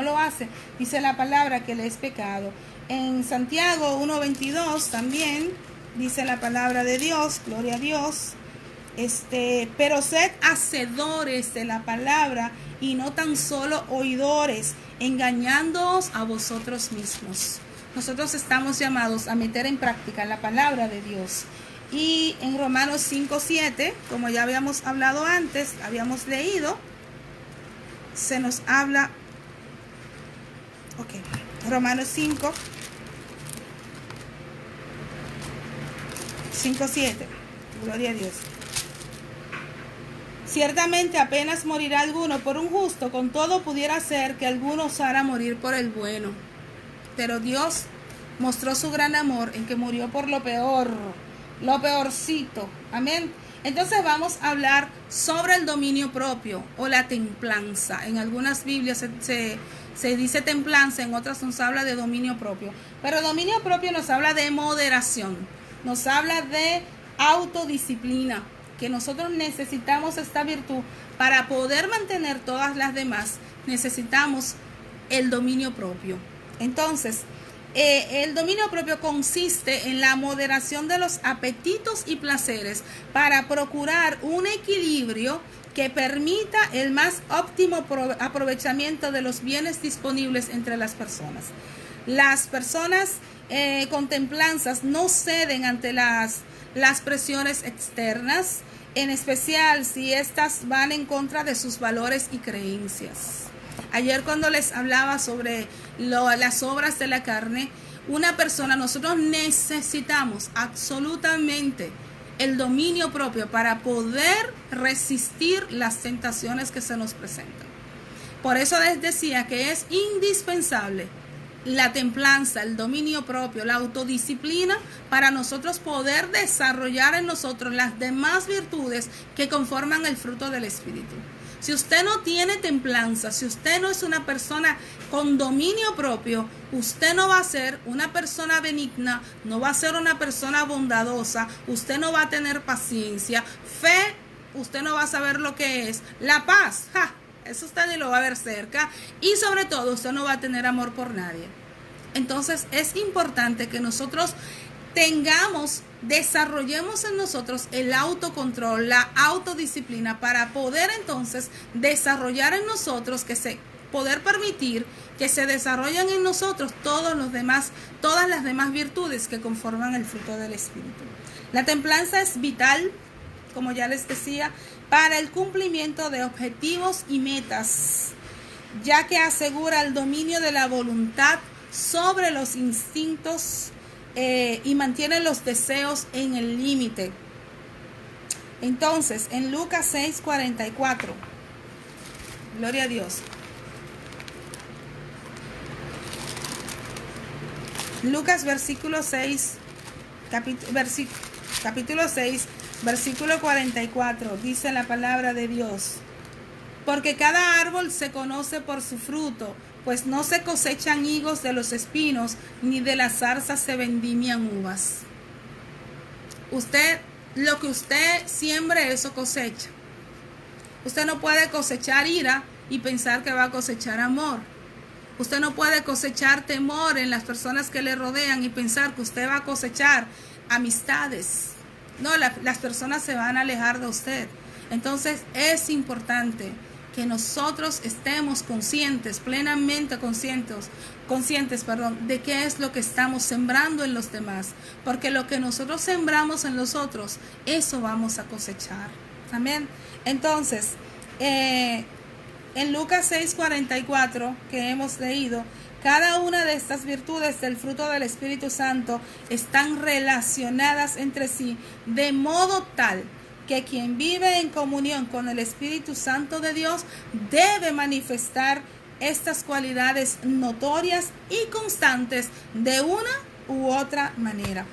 lo hace, dice la palabra que le es pecado. En Santiago 1:22 también dice la palabra de Dios, gloria a Dios, pero sed hacedores de la palabra y no tan solo oidores, engañándoos a vosotros mismos. Nosotros estamos llamados a meter en práctica la palabra de Dios. Y en Romanos 5:7, como ya habíamos hablado antes, habíamos leído, se nos habla, Romanos 5:7, gloria a Dios. Ciertamente apenas morirá alguno por un justo, con todo pudiera ser que alguno osara morir por el bueno. Pero Dios mostró su gran amor en que murió por lo peorcito. Amén. Entonces vamos a hablar sobre el dominio propio o la templanza. En algunas Biblias se dice templanza, en otras nos habla de dominio propio. Pero dominio propio nos habla de moderación, nos habla de autodisciplina, que nosotros necesitamos esta virtud para poder mantener todas las demás. Necesitamos el dominio propio. Entonces, el dominio propio consiste en la moderación de los apetitos y placeres para procurar un equilibrio que permita el más óptimo aprovechamiento de los bienes disponibles entre las personas. Las personas con templanzas no ceden ante las presiones externas, en especial si éstas van en contra de sus valores y creencias. Ayer, cuando les hablaba sobre las obras de la carne, nosotros necesitamos absolutamente el dominio propio para poder resistir las tentaciones que se nos presentan. Por eso les decía que es indispensable la templanza, el dominio propio, la autodisciplina, para nosotros poder desarrollar en nosotros las demás virtudes que conforman el fruto del Espíritu. Si usted no tiene templanza, si usted no es una persona con dominio propio, usted no va a ser una persona benigna, no va a ser una persona bondadosa, usted no va a tener paciencia, fe, usted no va a saber lo que es, la paz, eso usted ni lo va a ver cerca, y sobre todo usted no va a tener amor por nadie. Entonces es importante que nosotros desarrollemos en nosotros el autocontrol, la autodisciplina, para poder entonces desarrollar en nosotros, poder permitir que se desarrollen en nosotros todas las demás virtudes que conforman el fruto del Espíritu. La templanza es vital, como ya les decía, para el cumplimiento de objetivos y metas, ya que asegura el dominio de la voluntad sobre los instintos y mantiene los deseos en el límite. Entonces, en Lucas 6:44, gloria a Dios. Lucas capítulo 6, versículo 44, dice la palabra de Dios: porque cada árbol se conoce por su fruto, pues no se cosechan higos de los espinos, ni de las zarzas se vendimian uvas. Lo que usted siembre, eso cosecha. Usted no puede cosechar ira y pensar que va a cosechar amor. Usted no puede cosechar temor en las personas que le rodean y pensar que usted va a cosechar amistades. No, las personas se van a alejar de usted. Entonces es importante que nosotros estemos conscientes, plenamente conscientes, de qué es lo que estamos sembrando en los demás. Porque lo que nosotros sembramos en los otros, eso vamos a cosechar. Amén. Entonces, en Lucas 6:44 que hemos leído, cada una de estas virtudes del fruto del Espíritu Santo están relacionadas entre sí de modo tal que quien vive en comunión con el Espíritu Santo de Dios debe manifestar estas cualidades notorias y constantes de una u otra manera.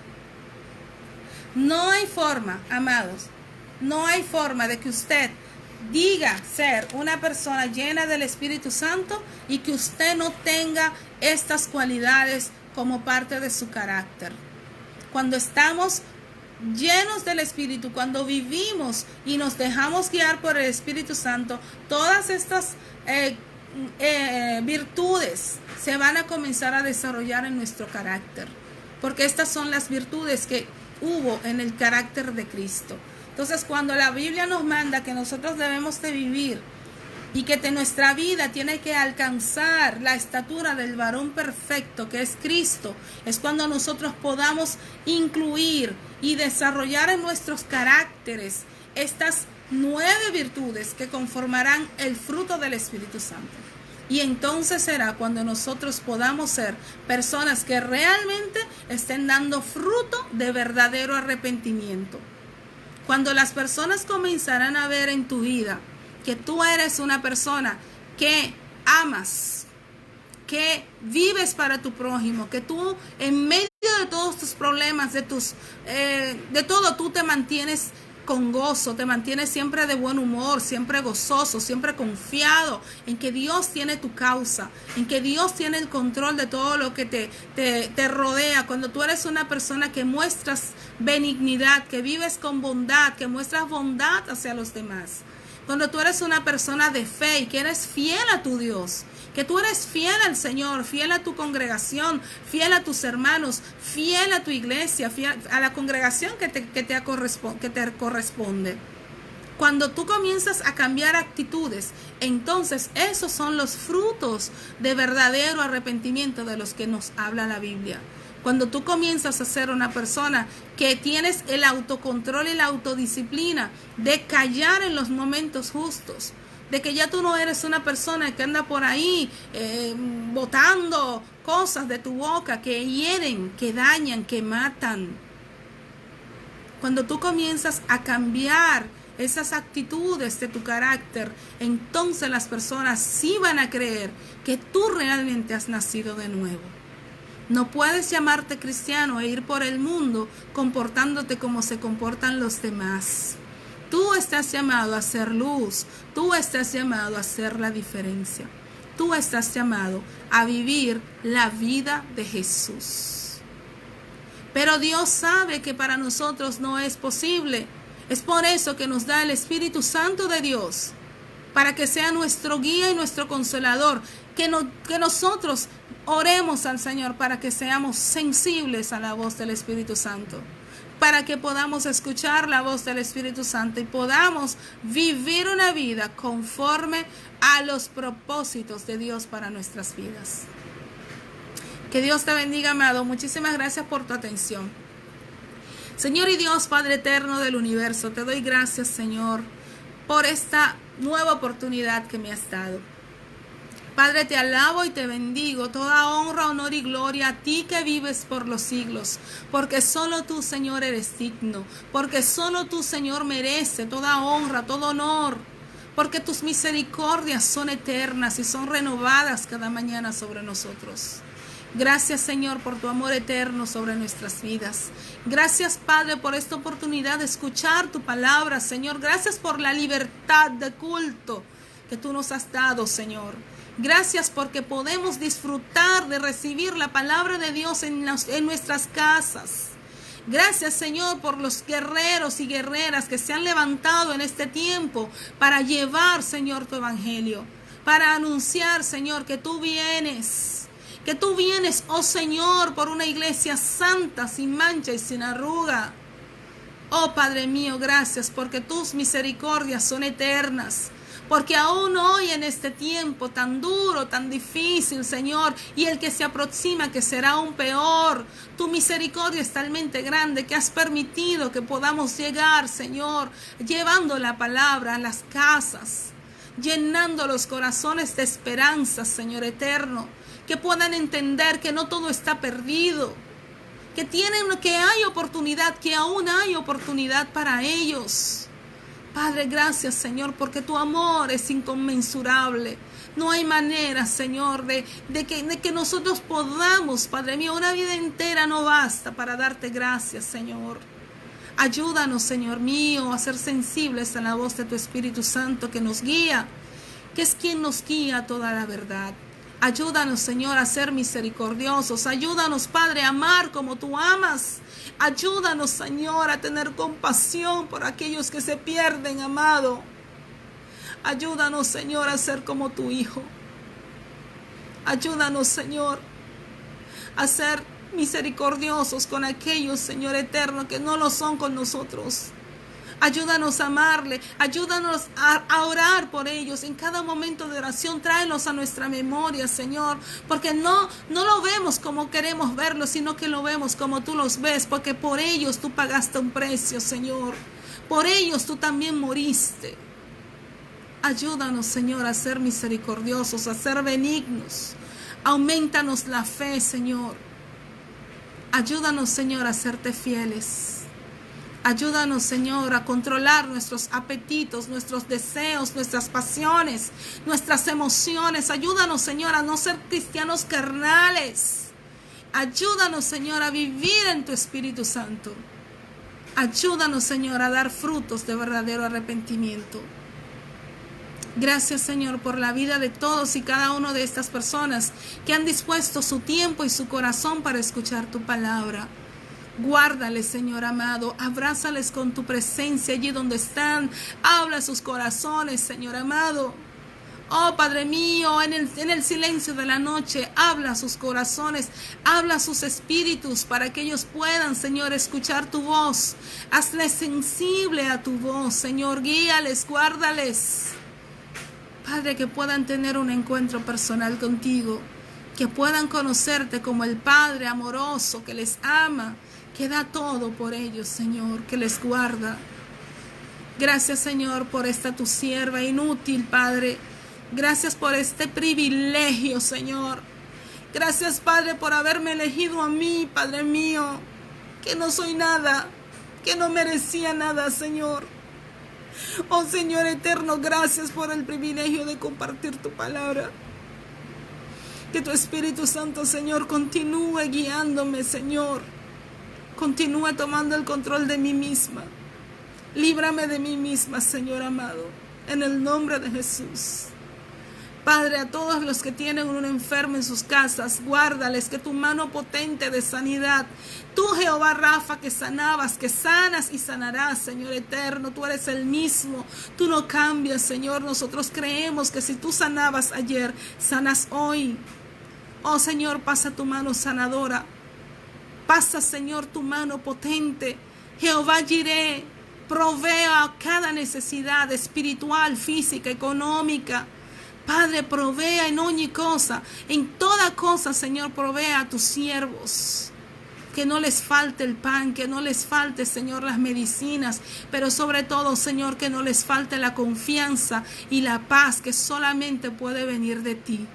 No hay forma, amados, no hay forma de que usted diga ser una persona llena del Espíritu Santo y que usted no tenga estas cualidades como parte de su carácter. Cuando estamos llenos del Espíritu, cuando vivimos y nos dejamos guiar por el Espíritu Santo, todas estas virtudes se van a comenzar a desarrollar en nuestro carácter, porque estas son las virtudes que hubo en el carácter de Cristo. Entonces, cuando la Biblia nos manda que nosotros debemos de vivir y que nuestra vida tiene que alcanzar la estatura del varón perfecto que es Cristo, es cuando nosotros podamos incluir y desarrollar en nuestros caracteres estas 9 virtudes que conformarán el fruto del Espíritu Santo. Y entonces será cuando nosotros podamos ser personas que realmente estén dando fruto de verdadero arrepentimiento. Cuando las personas comenzarán a ver en tu vida que tú eres una persona que amas, que vives para tu prójimo, que tú en medio de todos tus problemas, de todo, tú te mantienes con gozo, te mantienes siempre de buen humor, siempre gozoso, siempre confiado en que Dios tiene tu causa, en que Dios tiene el control de todo lo que te rodea. Cuando tú eres una persona que muestras benignidad, que vives con bondad, que muestras bondad hacia los demás. Cuando tú eres una persona de fe y que eres fiel a tu Dios, que tú eres fiel al Señor, fiel a tu congregación, fiel a tus hermanos, fiel a tu iglesia, fiel a la congregación que te corresponde. Cuando tú comienzas a cambiar actitudes, entonces esos son los frutos de verdadero arrepentimiento de los que nos habla la Biblia. Cuando tú comienzas a ser una persona que tienes el autocontrol y la autodisciplina de callar en los momentos justos, de que ya tú no eres una persona que anda por ahí botando cosas de tu boca que hieren, que dañan, que matan. Cuando tú comienzas a cambiar esas actitudes de tu carácter, entonces las personas sí van a creer que tú realmente has nacido de nuevo. No puedes llamarte cristiano e ir por el mundo comportándote como se comportan los demás. Tú estás llamado a ser luz, tú estás llamado a hacer la diferencia. Tú estás llamado a vivir la vida de Jesús. Pero Dios sabe que para nosotros no es posible. Es por eso que nos da el Espíritu Santo de Dios, para que sea nuestro guía y nuestro consolador, que nosotros oremos al Señor para que seamos sensibles a la voz del Espíritu Santo, para que podamos escuchar la voz del Espíritu Santo y podamos vivir una vida conforme a los propósitos de Dios para nuestras vidas. Que Dios te bendiga, amado. Muchísimas gracias por tu atención. Señor y Dios, Padre eterno del universo, te doy gracias, Señor, por esta nueva oportunidad que me has dado. Padre, te alabo y te bendigo, toda honra, honor y gloria a ti que vives por los siglos, porque solo tú, Señor, eres digno, porque solo tú, Señor, merece toda honra, todo honor, porque tus misericordias son eternas y son renovadas cada mañana sobre nosotros. Gracias, Señor, por tu amor eterno sobre nuestras vidas. Gracias, Padre, por esta oportunidad de escuchar tu palabra, Señor. Gracias por la libertad de culto que tú nos has dado, Señor. Gracias porque podemos disfrutar de recibir la palabra de Dios en nuestras casas. Gracias, Señor, por los guerreros y guerreras que se han levantado en este tiempo para llevar, Señor, tu evangelio, para anunciar, Señor, que tú vienes. Que tú vienes, oh Señor, por una iglesia santa, sin mancha y sin arruga. Oh Padre mío, gracias porque tus misericordias son eternas. Porque aún hoy en este tiempo tan duro, tan difícil, Señor, y el que se aproxima que será aún peor, tu misericordia es talmente grande que has permitido que podamos llegar, Señor, llevando la palabra a las casas, llenando los corazones de esperanza, Señor eterno, que puedan entender que no todo está perdido, que hay oportunidad, que aún hay oportunidad para ellos. Padre, gracias, Señor, porque tu amor es inconmensurable. No hay manera, Señor, de que nosotros podamos, Padre mío, una vida entera no basta para darte gracias, Señor. Ayúdanos, Señor mío, a ser sensibles a la voz de tu Espíritu Santo que nos guía, que es quien nos guía a toda la verdad. Ayúdanos, Señor, a ser misericordiosos. Ayúdanos, Padre, a amar como tú amas. Ayúdanos, Señor, a tener compasión por aquellos que se pierden, amado. Ayúdanos, Señor, a ser como tu Hijo. Ayúdanos, Señor, a ser misericordiosos con aquellos, Señor eterno, que no lo son con nosotros. Ayúdanos a amarle, ayúdanos a orar por ellos. En cada momento de oración, tráelos a nuestra memoria, Señor, porque no lo vemos como queremos verlos, sino que lo vemos como tú los ves, porque por ellos tú pagaste un precio, Señor. Por ellos tú también moriste. Ayúdanos, Señor, a ser misericordiosos, a ser benignos. Aumentanos la fe, Señor. Ayúdanos, Señor, a serte fieles. Ayúdanos, Señor, a controlar nuestros apetitos, nuestros deseos, nuestras pasiones, nuestras emociones. Ayúdanos, Señor, a no ser cristianos carnales. Ayúdanos, Señor, a vivir en tu Espíritu Santo. Ayúdanos, Señor, a dar frutos de verdadero arrepentimiento. Gracias, Señor, por la vida de todos y cada una de estas personas que han dispuesto su tiempo y su corazón para escuchar tu palabra. Guárdales, Señor amado, abrázales con tu presencia allí donde están, habla a sus corazones, Señor amado. Oh Padre mío, en el silencio de la noche, habla a sus corazones, habla a sus espíritus para que ellos puedan, Señor, escuchar tu voz. Hazles sensible a tu voz, Señor, guíales, guárdales. Padre, que puedan tener un encuentro personal contigo, que puedan conocerte como el Padre amoroso que les ama, que da todo por ellos, Señor, que les guarda. Gracias, Señor, por esta tu sierva inútil, Padre. Gracias por este privilegio, Señor. Gracias, Padre, por haberme elegido a mí, Padre mío, que no soy nada, que no merecía nada, Señor. Oh, Señor eterno, gracias por el privilegio de compartir tu palabra. Que tu Espíritu Santo, Señor, continúe guiándome, Señor. Continúa tomando el control de mí misma. Líbrame de mí misma, Señor amado, en el nombre de Jesús. Padre, a todos los que tienen un enfermo en sus casas, guárdales, que tu mano potente de sanidad, tú Jehová Rafa, que sanabas, que sanas y sanarás, Señor eterno, tú eres el mismo, tú no cambias, Señor. Nosotros creemos que si tú sanabas ayer, sanas hoy. Oh Señor, pasa tu mano sanadora. Pasa, Señor, tu mano potente. Jehová Jireh, provea cada necesidad espiritual, física, económica. Padre, provea en ogni cosa, en toda cosa, Señor, provea a tus siervos. Que no les falte el pan, que no les falte, Señor, las medicinas, pero sobre todo, Señor, que no les falte la confianza y la paz que solamente puede venir de ti.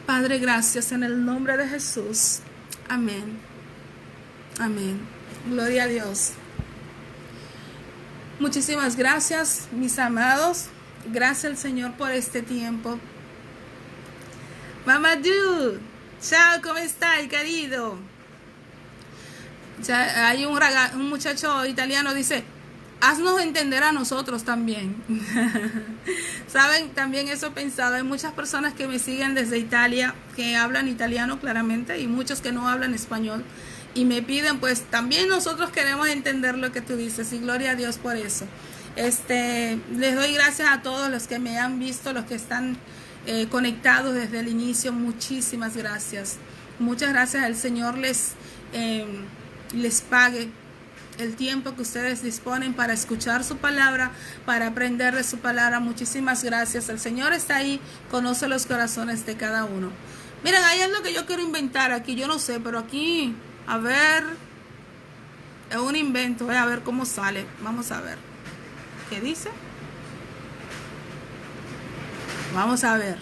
Padre, gracias en el nombre de Jesús. Amén. Amén. Gloria a Dios. Muchísimas gracias, mis amados. Gracias al Señor por este tiempo. Mamadou, chao, ¿cómo está, querido? Ya hay un muchacho italiano, dice, haznos entender a nosotros también. Saben, también eso he pensado. Hay muchas personas que me siguen desde Italia, que hablan italiano claramente, y muchos que no hablan español. Y me piden, pues también nosotros queremos entender lo que tú dices, y gloria a Dios por eso. Les doy gracias a todos los que me han visto, los que están conectados desde el inicio. Muchísimas gracias. Muchas gracias. El Señor les pague el tiempo que ustedes disponen para escuchar su palabra, para aprender de su palabra. Muchísimas gracias. El Señor está ahí, conoce los corazones de cada uno. Miren, ahí es lo que yo quiero inventar aquí. Yo no sé, pero aquí, a ver, es un invento. A ver cómo sale. Vamos a ver. ¿Qué dice? Vamos a ver.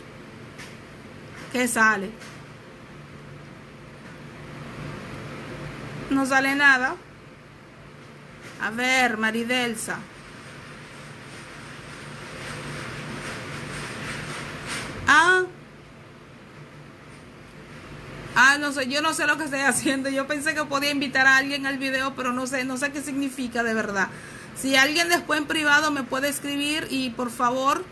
¿Qué sale? No sale nada. A ver, Maridelsa. No sé, yo no sé lo que estoy haciendo. Yo pensé que podía invitar a alguien al video, pero no sé qué significa de verdad. Si alguien después en privado me puede escribir y por favor,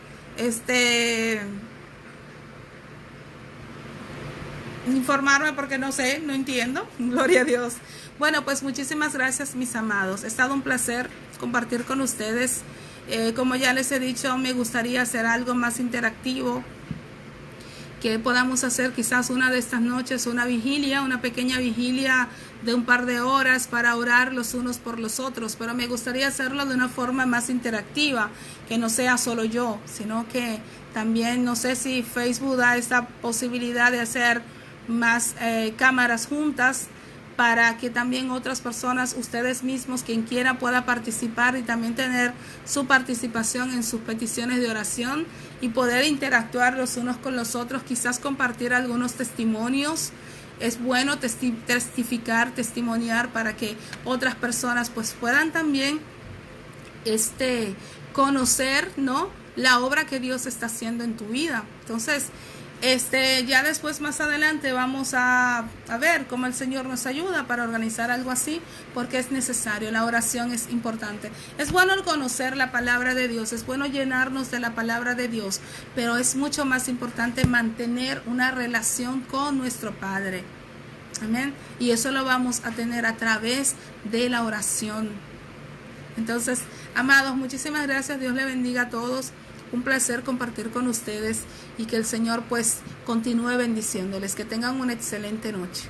informarme porque no sé, no entiendo. Gloria a Dios. Bueno, pues muchísimas gracias, mis amados. Ha estado un placer compartir con ustedes. Como ya les he dicho, me gustaría hacer algo más interactivo, que podamos hacer quizás una de estas noches, una pequeña vigilia de un par de horas para orar los unos por los otros, pero me gustaría hacerlo de una forma más interactiva, que no sea solo yo, sino que también, no sé si Facebook da esta posibilidad de hacer más cámaras juntas, para que también otras personas, ustedes mismos, quien quiera, pueda participar y también tener su participación en sus peticiones de oración y poder interactuar los unos con los otros, quizás compartir algunos testimonios. Es bueno testificar, testimoniar, para que otras personas pues puedan también conocer, ¿no?, la obra que Dios está haciendo en tu vida. Entonces, ya después, más adelante, vamos a ver cómo el Señor nos ayuda para organizar algo así, porque es necesario. La oración es importante. Es bueno conocer la palabra de Dios, es bueno llenarnos de la palabra de Dios, pero es mucho más importante mantener una relación con nuestro Padre. Amén. Y eso lo vamos a tener a través de la oración. Entonces, amados, muchísimas gracias. Dios le bendiga a todos. Un placer compartir con ustedes y que el Señor pues continúe bendiciéndoles. Que tengan una excelente noche.